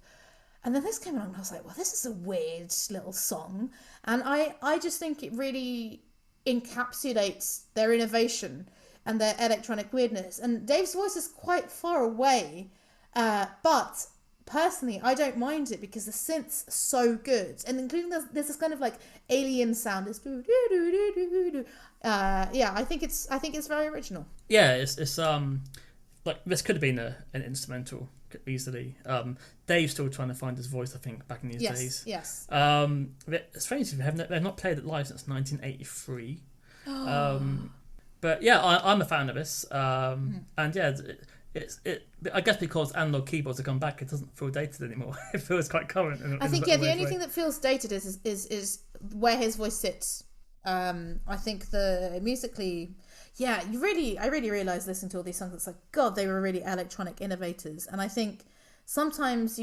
And then this came along and I was like, well, this is a weird little song. And I just think it really encapsulates their innovation and their electronic weirdness. And Dave's voice is quite far away, but personally, I don't mind it because the synth's so good, and including there's this kind of like alien sound. This I think it's very original. Yeah, it's like this could have been an instrumental easily. Dave's still trying to find his voice, I think, back in these days. Yes. It's strange they've not played it live since 1983. But yeah, I'm a fan of this. And yeah. I guess because analog keyboards have come back, it doesn't feel dated anymore. It feels quite current. I think the only thing that feels dated is where his voice sits. I think musically, I really realised listening to all these songs, it's like, God, they were really electronic innovators. And I think sometimes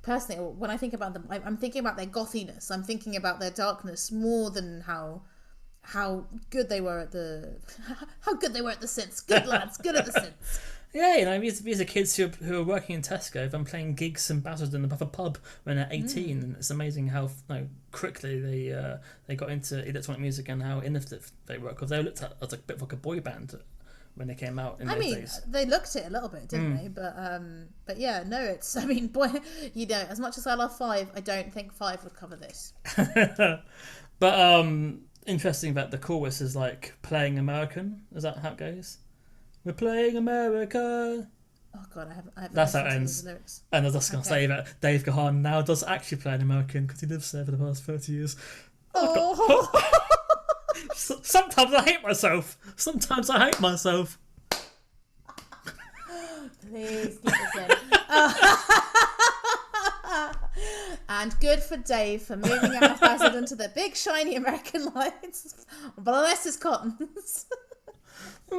personally, when I think about them, I'm thinking about their gothiness. I'm thinking about their darkness more than how good they were at the synths. Good lads, good at the synths. Yeah, these are kids who are working in Tesco and playing gigs in Basildon above a pub when they're 18, and it's amazing how quickly they got into electronic music and how innovative they were, because they were looked at as a bit of like a boy band when they came out in those days. They looked it a little bit, didn't they? But yeah, no, it's, I mean, boy, as much as I love Five, I don't think Five would cover this. But interesting that the chorus is like playing American. Is that how it goes? We're playing America. Oh God, I haven't. That's how it ends. And I was just going to say that Dave Gahan now does actually play an American because he lives there for the past 30 years. Oh. Sometimes I hate myself. Please keep this in. And good for Dave for moving out of Basildon to the big shiny American lights. Bless his cottons. So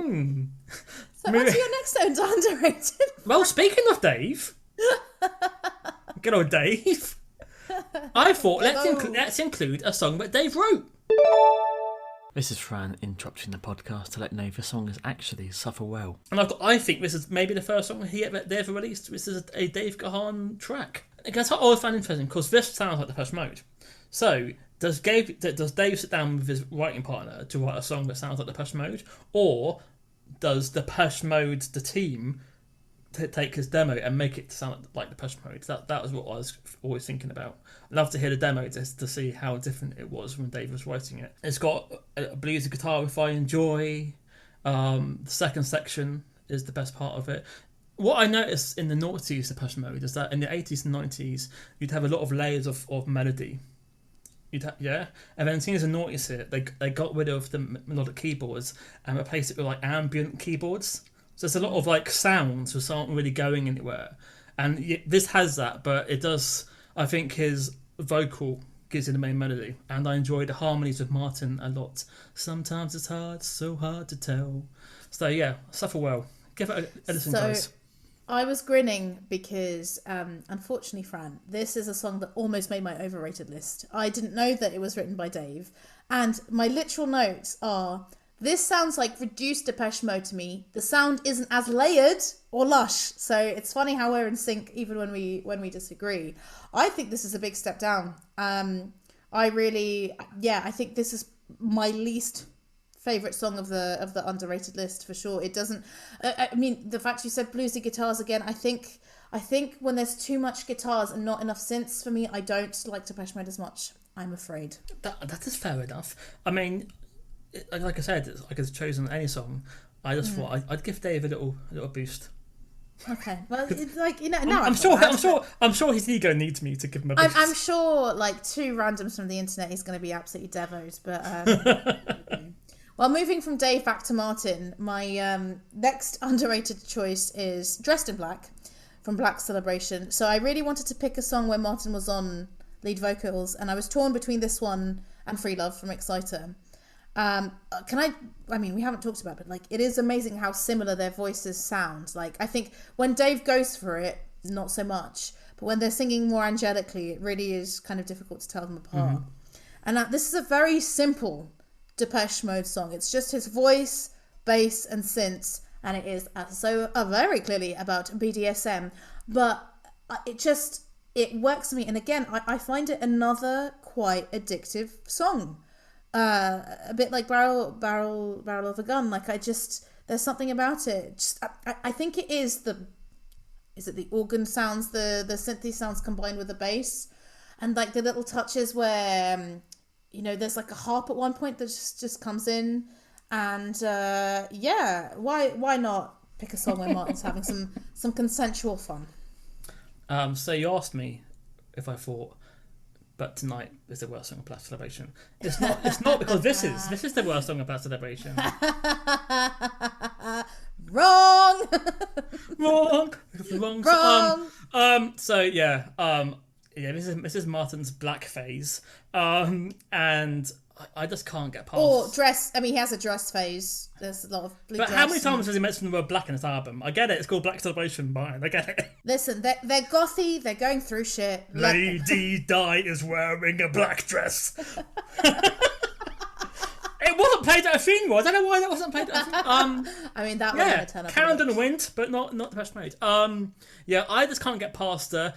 what's your next underrated? Well, speaking of Dave, good old Dave, I thought let's include a song that Dave wrote. This is Fran interrupting the podcast to let know the song is actually Suffer Well. And I think this is maybe the first song they ever released. This is a Dave Gahan track. That's what I always found interesting, because this sounds like Depeche Mode. So, does Dave sit down with his writing partner to write a song that sounds like Depeche Mode? Or does Depeche Mode, the team, take his demo and make it sound like Depeche Mode. That was what I was always thinking about. I'd love to hear the demo just to see how different it was when Dave was writing it. It's got a bluesy guitar which I enjoy. The second section is the best part of it. What I noticed in the noughties Depeche Mode is that in the 80s and 90s you'd have a lot of layers of melody. And then as soon as the noughties hit, they got rid of the melodic keyboards and replaced it with like ambient keyboards. So there's a lot of like sounds which aren't really going anywhere, and this has that, but it does. I think his vocal gives it the main melody, and I enjoy the harmonies with Martin a lot. Sometimes it's hard, so hard to tell. So yeah, suffer well. Give it a listen, guys. I was grinning because, unfortunately, Fran, this is a song that almost made my overrated list. I didn't know that it was written by Dave, and my literal notes are: this sounds like reduced Depeche Mode to me. The sound isn't as layered or lush. So it's funny how we're in sync even when we disagree. I think this is a big step down. I think this is my least favorite song of the underrated list for sure. It doesn't. I mean, the fact you said bluesy guitars again. I think when there's too much guitars and not enough synths for me, I don't like Depeche Mode as much. I'm afraid. That is fair enough. I mean, like I said, I could have chosen any song. I just thought I'd give Dave a little boost. Okay, well, it's like, no. I'm sure his ego needs me to give him a boost. I'm sure, like, two randoms from the internet, he's going to be absolutely devoed. But well, moving from Dave back to Martin, my next underrated choice is "Dressed in Black" from Black Celebration. So I really wanted to pick a song where Martin was on lead vocals, and I was torn between this one and "Free Love" from Exciter. I mean, we haven't talked about it, but like, it is amazing how similar their voices sound. Like, I think when Dave goes for it, not so much, but when they're singing more angelically, it really is kind of difficult to tell them apart. And this is a very simple Depeche Mode song. It's just his voice, bass, and synths, and it is very clearly about BDSM, but it works for me. And again, I find it another quite addictive song. A bit like barrel of a gun. Like, there's something about it. I think it is the organ sounds, the synthy sounds combined with the bass, and like the little touches where there's like a harp at one point that just comes in, and why not pick a song where Martin's having some consensual fun. So you asked me if I thought, but Tonight is the worst song of Black Celebration. It's not because this is the worst song of Black Celebration. Wrong. Wrong. This is Martin's black phase. And I just can't get past. Or dress. I mean, he has a dress phase. There's a lot of blue. But how many times has he mentioned the word black in this album? I get it. It's called Black Celebration. Fine, I get it. Listen, they're gothy. They're going through shit. Lady Di is wearing a black dress. It wasn't played at a funeral. I don't know why that wasn't played at a funeral. I mean, that was going to turn up. Camden Wind, but not Depeche Mode. I just can't get past the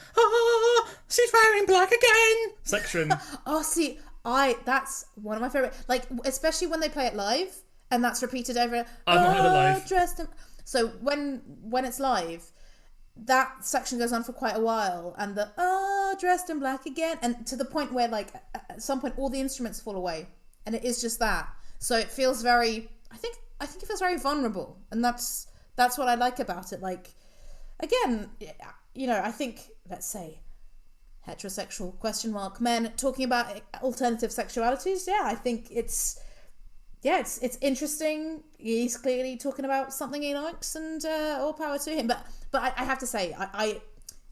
she's wearing black again section. See, that's one of my favorite. Like, especially when they play it live, and that's repeated over. I've not heard it live. So when it's live, that section goes on for quite a while, and the dressed in black again, and to the point where, like, at some point all the instruments fall away, and it is just that. So it feels very. I think it feels very vulnerable, and that's what I like about it. Like, again, I think, let's say, heterosexual ? Men talking about alternative sexualities. Yeah, I think it's interesting. He's clearly talking about something he likes, and all power to him. But I have to say,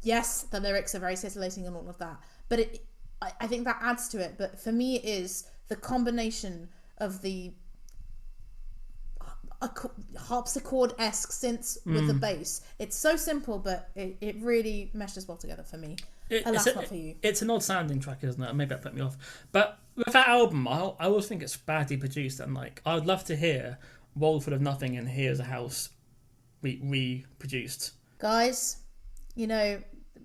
yes, the lyrics are very titillating and all of that, but I think that adds to it. But for me, it is the combination of the harpsichord-esque synths with the bass. It's so simple, but it really meshes well together for me. Alas, not for you. It's an odd sounding track, isn't it? Maybe that put me off. But with that album, I always think it's badly produced, and like, I would love to hear World Full of Nothing and Here's a House reproduced. Guys,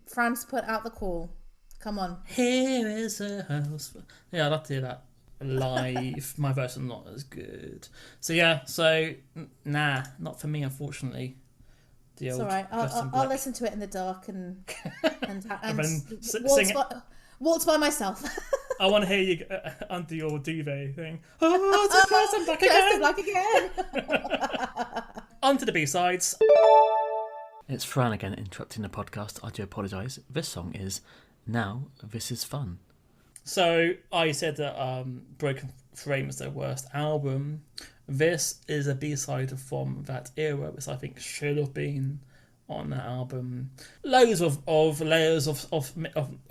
Fran's put out the call. Come on. Here is a house. Yeah, I'd love to hear that live. My version's not as good. So not for me, unfortunately. The It's old all right. Dressed in I'll Black. listen to it in the dark and then waltz, sing waltz by myself. I want to hear you under your duvet thing. Oh, it's Dressed in Black Dressed in again. black again. On to the B-sides. It's Fran again interrupting the podcast. I do apologise. This song is Now This Is Fun. So I said that Broken Frame is their worst album. This is a B-side from that era, which I think should have been on that album. Loads of layers of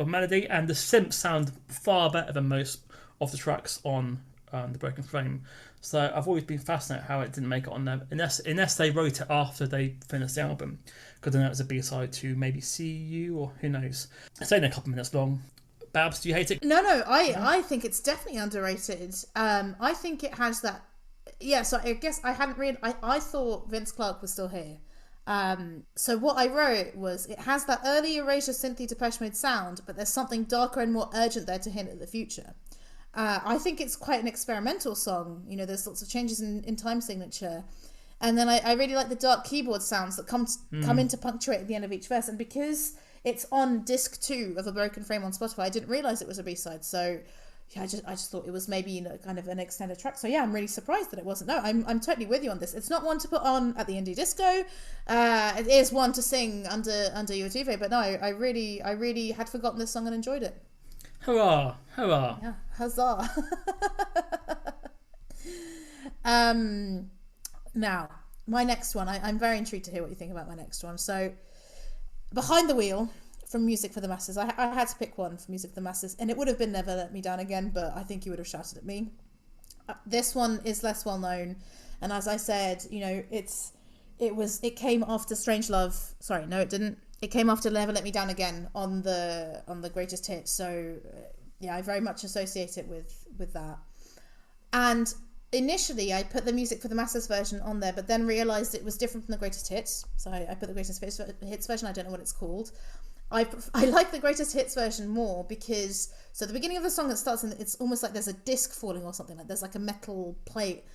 melody, and the synths sound far better than most of the tracks on the Broken Frame. So I've always been fascinated how it didn't make it on there, unless they wrote it after they finished the album, because I know it was a B-side to maybe See You, or who knows. It's only a couple minutes long. Babs, do you hate it? No, I think it's definitely underrated. I think it has that. Yeah, so I guess I hadn't read. I thought Vince Clarke was still here. So what I wrote was, it has that early Erasure synthy Depeche Mode sound, but there's something darker and more urgent there to hint at the future. I think it's quite an experimental song. You know, there's lots of changes in time signature. And then I really like the dark keyboard sounds that come in to punctuate at the end of each verse. And because it's on disc 2 of A Broken Frame on Spotify, I didn't realise it was a B-side. So yeah, I just thought it was maybe, you know, kind of an extended track. So yeah, I'm really surprised that it wasn't. No, I'm totally with you on this. It's not one to put on at the indie disco. It is one to sing under your duvet. But no, I really had forgotten this song and enjoyed it. Hurrah! Hurrah! Yeah, huzzah! Now, my next one. I'm very intrigued to hear what you think about my next one. So, Behind the Wheel from Music for the Masses. I had to pick one for Music for the Masses, and it would have been Never Let Me Down Again, but I think you would have shouted at me. This one is less well known, and as I said, you know, it came after Strange Love. Sorry, no, it didn't. It came after Never Let Me Down Again on the greatest hits. So yeah, I very much associate it with that. And initially, I put the Music for the Masses version on there, but then realised it was different from the greatest hits. So I put the greatest hits version. I don't know what it's called. I like the greatest hits version more because, so the beginning of the song, it starts and it's almost like there's a disc falling or something, like there's like a metal plate,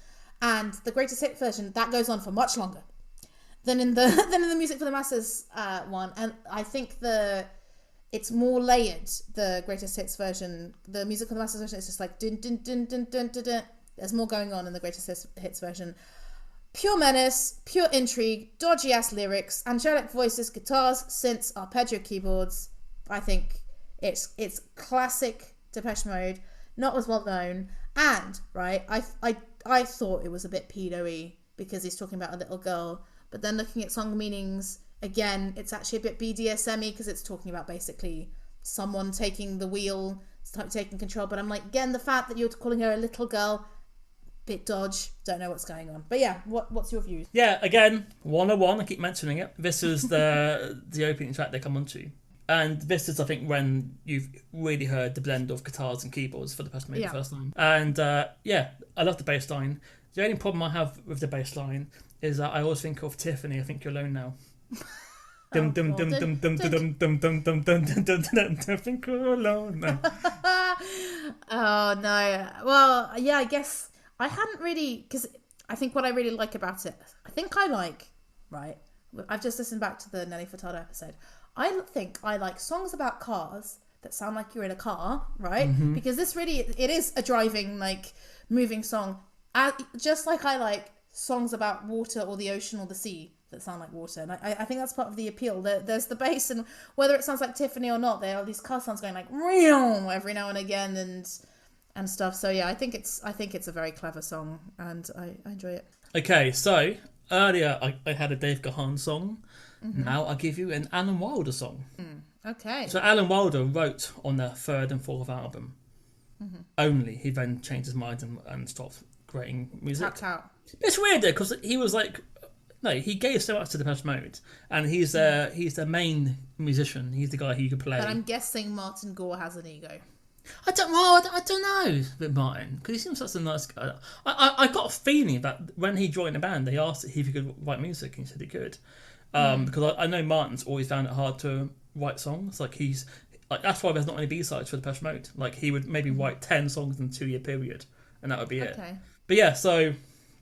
and the greatest hits version, that goes on for much longer than in the Music for the Masses one. And I think it's more layered, the greatest hits version. The Music for the Masses version is just like dun dun dun dun dun dun dun. There's more going on in the greatest hits version. Pure menace, pure intrigue, dodgy ass lyrics, angelic voices, guitars, synths, arpeggio keyboards. I think it's classic Depeche Mode, not as well known. And right, I thought it was a bit pedo-y because he's talking about a little girl. But then looking at song meanings again, it's actually a bit BDSM-y because it's talking about basically someone taking the wheel, taking control. But I'm like, again, the fact that you're calling her a little girl, bit dodge, don't know what's going on. But yeah, what's your views? Yeah, again, 101, I keep mentioning it. This is the opening track they come onto. And this is, I think, when you've really heard the blend of guitars and keyboards for the person the first time. And yeah, I love the bass line. The only problem I have with the bass line is that I always think of Tiffany, I Think You're Alone Now. Dum dum dum dum dum dum dum dum dum dum dum dum. I think you're alone now. Oh no. Well, yeah, I guess I hadn't really, because I think what I really like about it, right, I've just listened back to the Nelly Furtado episode. I think I like songs about cars that sound like you're in a car, right? Mm-hmm. Because this really, it is a driving, like, moving song. Just like I like songs about water or the ocean or the sea that sound like water. And I think that's part of the appeal. There's the bass, and whether it sounds like Tiffany or not, there are these car sounds going like every now and again and stuff. So yeah, I think it's a very clever song, and I enjoy it. Okay, so earlier I had a Dave Gahan song. Mm-hmm. Now I'll give you an Alan Wilder song. Okay. So Alan Wilder wrote on their third and fourth album. Mm-hmm. Only he then changed his mind and stopped creating music. Tapped out. It's weird though, because he was like, no, he gave so much to Depeche Mode, and he's the main musician. He's the guy who could play. But I'm guessing Martin Gore has an ego. I don't know with Martin, because he seems such a nice guy. I got a feeling that when he joined the band, they asked if he could write music, and he said he could. Because I know Martin's always found it hard to write songs. Like that's why there's not any B-sides for Depeche Mode. Like he would maybe write 10 songs in a 2-year period, and that would be it. Okay. But yeah, so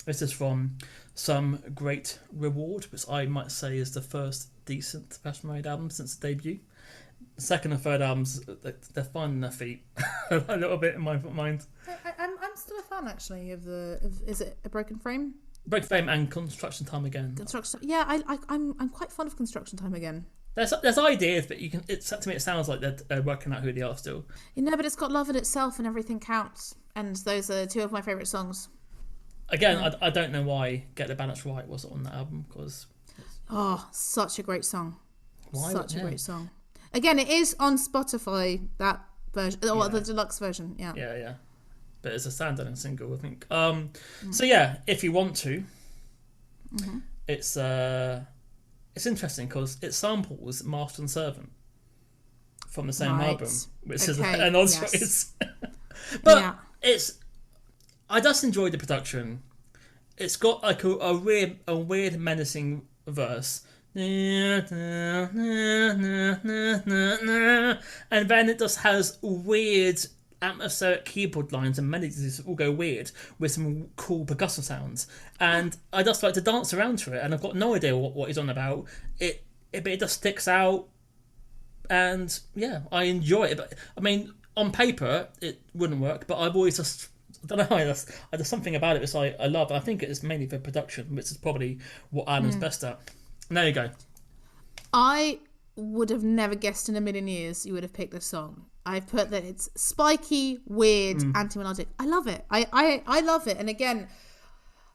this is from Some Great Reward, which I might say is the first decent Depeche Mode album since the debut. The second and third albums, they're finding their feet a little bit in my mind. I'm still a fan actually of is it A Broken Frame? Broken Frame and Construction Time Again. Yeah, I'm quite fond of Construction Time Again. There's ideas, but to me it sounds like they're working out who they are still. But it's got Love in Itself and Everything Counts, and those are two of my favourite songs. Again, I don't know why Get the Balance Right wasn't on that album, because... Oh, such a great song. Why? Such a great song. Again, it is on Spotify, that version, or the deluxe version, yeah. Yeah. But it's a standalone single, I think. So yeah, if you want to, it's interesting because it samples Master and Servant from the same album, which is an odd choice. But I just enjoyed the production. It's got like a weird menacing verse. And then it just has weird atmospheric keyboard lines and melodies all go weird with some cool percussion sounds, and I just like to dance around to it, and I've got no idea what he's on about. It just sticks out, and yeah, I enjoy it. But I mean, on paper it wouldn't work, but I've always just, I don't know, there's something about it which I love, and I think it's mainly for production, which is probably what Adam's best at. And there you go. I would have never guessed in a million years you would have picked this song. I've put that it's spiky, weird, anti-melodic. I love it. I love it. And again,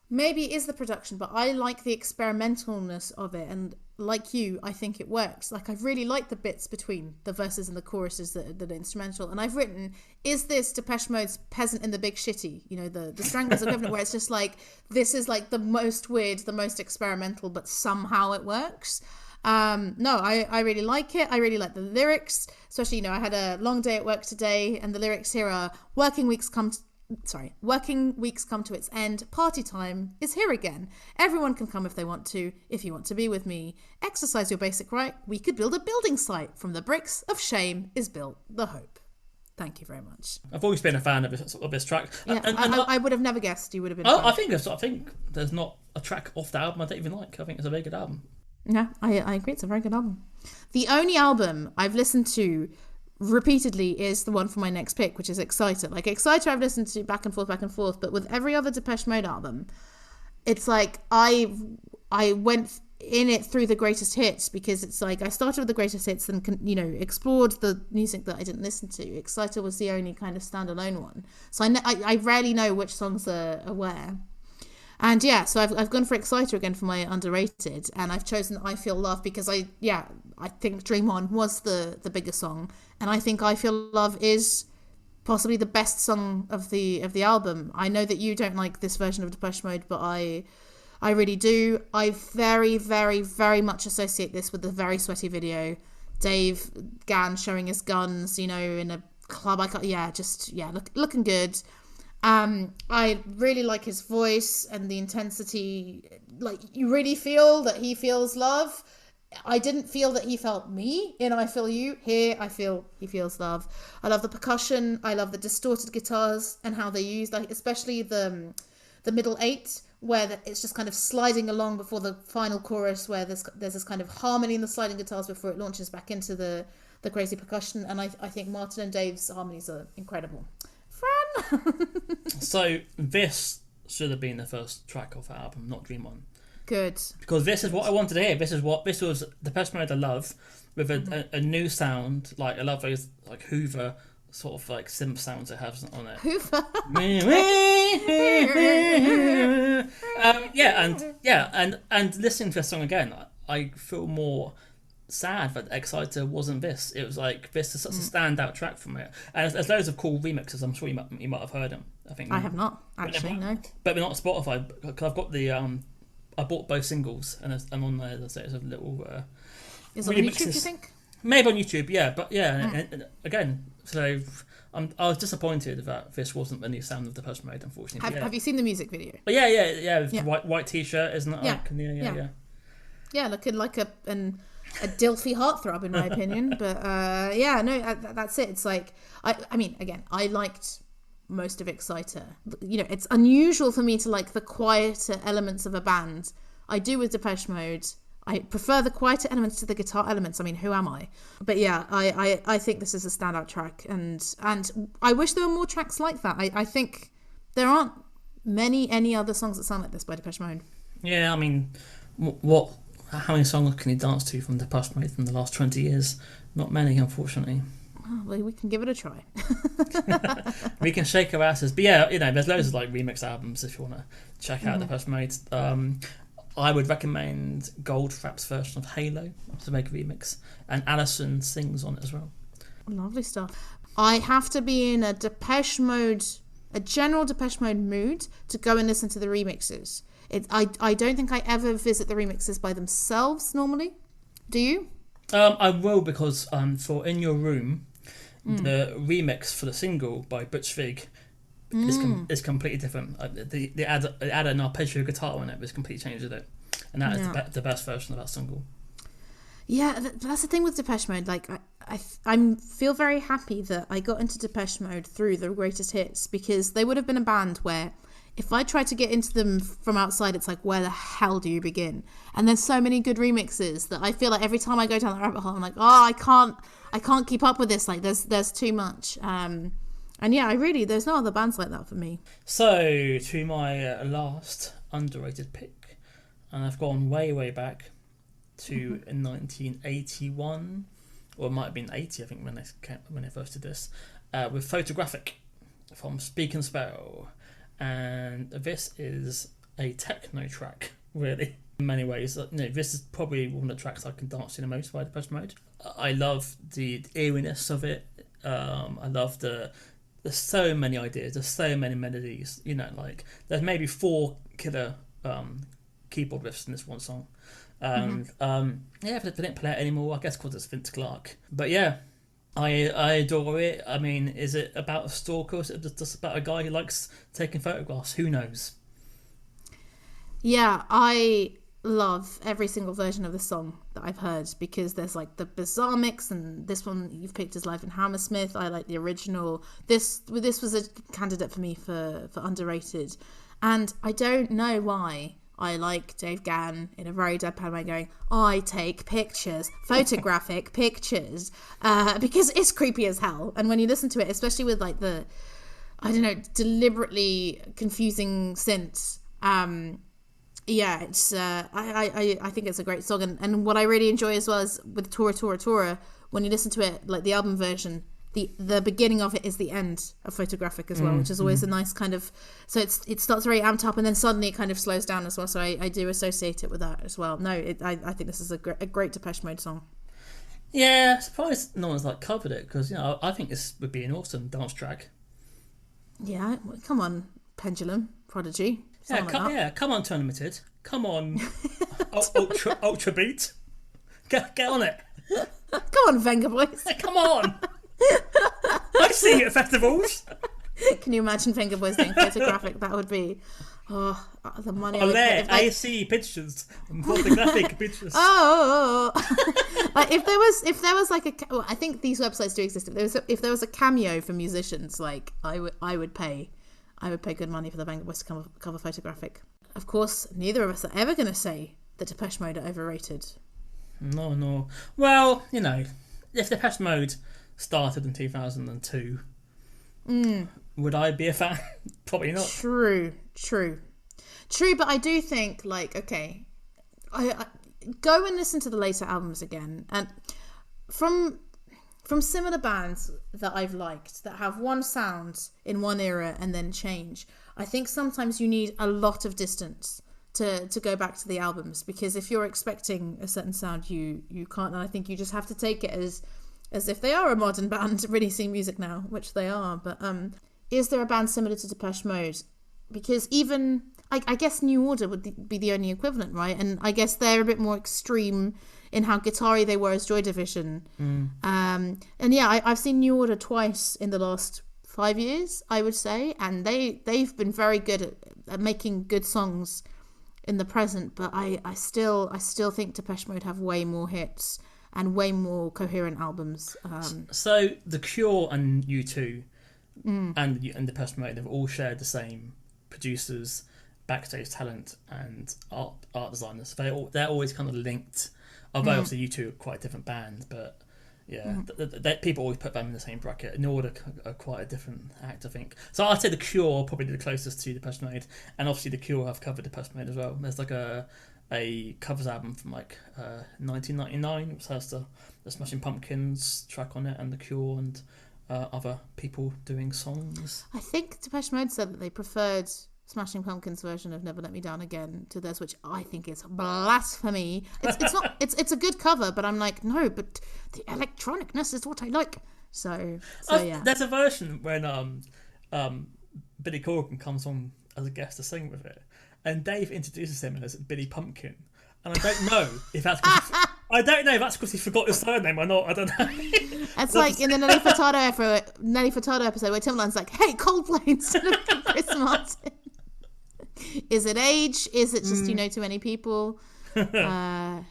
maybe it is the production, but I like the experimentalness of it. And like you, I think it works. Like, I really like the bits between the verses and the choruses that are instrumental. And I've written, is this Depeche Mode's Peasant in the Big Shitty? You know, the Stranglers equivalent, where it's just like, this is like the most weird, the most experimental, but somehow it works. No, I really like it. I really like the lyrics, especially, you know, I had a long day at work today, and the lyrics here are, working weeks come to its end, party time is here again. Everyone can come if they want to, if you want to be with me. Exercise your basic right. We could build a building site. From the bricks of shame is built the hope. Thank you very much. I've always been a fan of this track. Yeah, and I would have never guessed you would have been. I think there's not a track off the album I don't even like. I think it's a very good album. Yeah, I agree. It's a very good album. The only album I've listened to repeatedly is the one for my next pick, which is Exciter. Like, Exciter I've listened to back and forth, but with every other Depeche Mode album, it's like I went in it through the greatest hits, because it's like I started with the greatest hits and, you know, explored the music that I didn't listen to. Exciter was the only kind of standalone one, so I rarely know which songs are where. And yeah, so I've gone for Exciter again for my underrated, and I've chosen I Feel Love because I think Dream On was the bigger song, and I think I Feel Love is possibly the best song of the album. I know that you don't like this version of Depeche Mode, but I really do. I very, very, very much associate this with the very sweaty video. Dave Gann showing his guns, you know, in a club. Looking good. I really like his voice and the intensity. Like, you really feel that he feels love. I didn't feel that he felt me in I Feel You. Here, I feel he feels love. I love the percussion. I love the distorted guitars and how they use, like, especially the middle eight, where it's just kind of sliding along before the final chorus, where there's this kind of harmony in the sliding guitars before it launches back into the crazy percussion. And I think Martin and Dave's harmonies are incredible. Fran? So this should have been the first track off the album, not Dream On. Good. Because this is what I wanted to hear. This was the Depeche Mode I love, with a new sound. Like, I love those like Hoover sort of like synth sounds it has on it. Hoover. and listening to this song again, I feel more sad that Exciter wasn't this. It was like, this is such a standout track from it, and there's loads of cool remixes. I'm sure you might have heard them. I have not actually, no. But we're not on Spotify, because I've got the I bought both singles, and on there there's a little is it on YouTube, do you think? Maybe on YouTube, yeah. But yeah, and again, so I was disappointed that this wasn't the new sound of the Depeche Mode, unfortunately. Have you seen the music video? But yeah. With the white t-shirt, isn't it? Yeah. Yeah, looking like a Dilfy heartthrob, in my opinion. But that's it. It's like, I mean, again, I liked most of Exciter. You know, it's unusual for me to like the quieter elements of a band. I do with Depeche Mode. I prefer the quieter elements to the guitar elements. I mean, who am I? But yeah, I think this is a standout track, and I wish there were more tracks like that. I think there aren't any other songs that sound like this by Depeche Mode. Yeah, I mean, how many songs can you dance to from Depeche Mode from the last 20 years? Not many, unfortunately. Oh, well, we can give it a try. We can shake our asses. But yeah, you know, there's loads of like remix albums if you want to check out Depeche Mode. I would recommend Goldfrapp's version of Halo to make a remix, and Alison sings on it as well. Lovely stuff. I have to be in a general Depeche Mode mood to go and listen to the remixes. I don't think I ever visit the remixes by themselves normally. Do you? I will, because for In Your Room, the remix for the single by Butch Vig is completely different. They add an arpeggio guitar in it, but it's completely changed it, and that is the best version of that single. Yeah, that's the thing with Depeche Mode. Like, I feel very happy that I got into Depeche Mode through the greatest hits, because they would have been a band where if I tried to get into them from outside, it's like, where the hell do you begin? And there's so many good remixes that I feel like every time I go down the rabbit hole, I'm like, I can't keep up with this. Like, there's too much. And yeah, there's no other bands like that for me. So, to my last underrated pick, and I've gone way back to 1981, or it might have been 80, I think, when I first did this, with Photographic from Speak and Spell. And this is a techno track, really, in many ways. This is probably one of the tracks I can dance to the most by Depeche Mode. I love the eeriness of it. I love there's so many ideas, there's so many melodies. You know, like, there's maybe 4 killer keyboard riffs in this one song. And they didn't play it anymore, I guess because it's Vince Clarke. But yeah, I adore it. I mean, is it about a stalker, or is it just about a guy who likes taking photographs? Who knows? Yeah, I love every single version of the song that I've heard, because there's like the bizarre mix, and this one you've picked is Live in Hammersmith. I like the original. This was a candidate for me for underrated, and I don't know why I like Dave Gann in a very deadpan way going, I take pictures, photographic pictures, because it's creepy as hell. And when you listen to it, especially with like the, I don't know, deliberately confusing synths, it's I think it's a great song. And what I really enjoy as well is with Tora, when you listen to it, like the album version, the beginning of it is the end of Photographic as well, which is always a nice kind of, so it starts very amped up and then suddenly it kind of slows down as well. So I do associate it with that as well. No, I think this is a great Depeche Mode song. Yeah, surprised no one's like covered it, because I think this would be an awesome dance track. Yeah, come on, Pendulum, Prodigy. Come on, Unlimited. Come on, Ultra Beat. Get on it. Come on, Venga Boys. Come on. I sing at festivals. Can you imagine Venga Boys doing Photographic? That would be the money. I see pictures, photographic pictures. Like if there was like I think these websites do exist. If there was a cameo for musicians, like I would pay good money for the Venga Boys to cover Photographic. Of course, neither of us are ever going to say that Depeche Mode are overrated. No. Well, if Depeche Mode started in 2002, would I be a fan? Probably not. True, but I do think, like, okay, I go and listen to the later albums again, and from similar bands that I've liked that have one sound in one era and then change, I think sometimes you need a lot of distance to go back to the albums, because if you're expecting a certain sound, you can't, and I think you just have to take it as if they are a modern band releasing music now, which they are. But is there a band similar to Depeche Mode? Because even I guess New Order would be the only equivalent, right? And I guess they're a bit more extreme in how guitar-y they were as Joy Division. And yeah, I've seen New Order twice in the last 5 years, I would say, and they've been very good at making good songs in the present. But I still think Depeche Mode have way more hits and way more coherent albums. So The Cure and U2 and Depeche Mode, they've all shared the same producers, backstage talent, and art designers. They're always kind of linked. Although obviously you two are quite a different band, but yeah, people always put them in the same bracket. Nord are quite a different act, I think. So I'd say The Cure probably the closest to Depeche Mode, and obviously The Cure have covered Depeche Mode as well. There's like a covers album from like 1999, which has the Smashing Pumpkins track on it, and The Cure and other people doing songs. I think Depeche Mode said that they preferred Smashing Pumpkins' version of Never Let Me Down Again to theirs, which I think is blasphemy. It's not. It's a good cover, but I'm like, no, but the electronicness is what I like. So yeah. There's a version when Billy Corgan comes on as a guest to sing with it, and Dave introduces him as Billy Pumpkin, and I don't know if that's because he forgot his surname or not. I don't know. It's like in the Nelly Furtado episode where Timbaland's like, "Hey, Coldplay," instead of Chris Martin. Is it age? Is it just too many people? Yeah.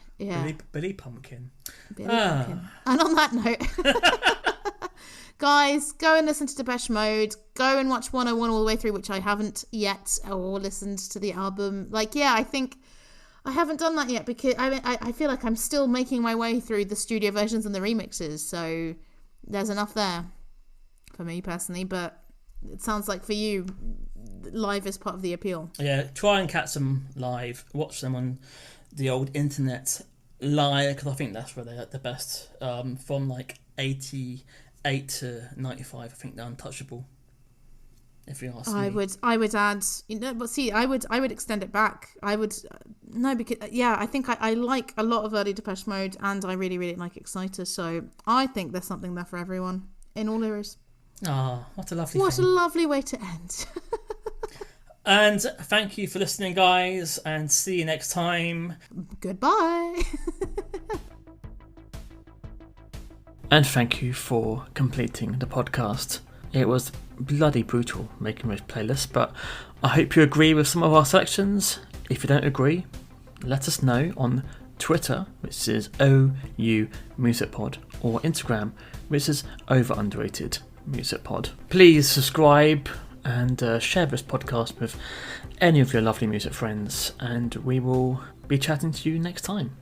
Billy Pumpkin. Billy Pumpkin. And on that note, guys, go and listen to Depeche Mode. Go and watch 101 all the way through, which I haven't yet, or listened to the album. Like, yeah, I think I haven't done that yet because I feel like I'm still making my way through the studio versions and the remixes. So there's enough there for me personally, but it sounds like for you, live is part of the appeal. Yeah, try and catch them live. Watch them on the old internet live, because I think that's where they're the best. From like 88 to 95, I think they're untouchable. If you ask me, I would add, but see, I would extend it back. I would because I think I like a lot of early Depeche Mode, and I really, really like Exciter. So I think there's something there for everyone in all eras. Ah, what a lovely way to end. And thank you for listening, guys, and see you next time. Goodbye. And thank you for completing the podcast. It was bloody brutal making this playlist, but I hope you agree with some of our selections. If you don't agree, let us know on Twitter, which is OU Music Pod, or Instagram, which is overrated Music Pod. Please subscribe and share this podcast with any of your lovely music friends, and we will be chatting to you next time.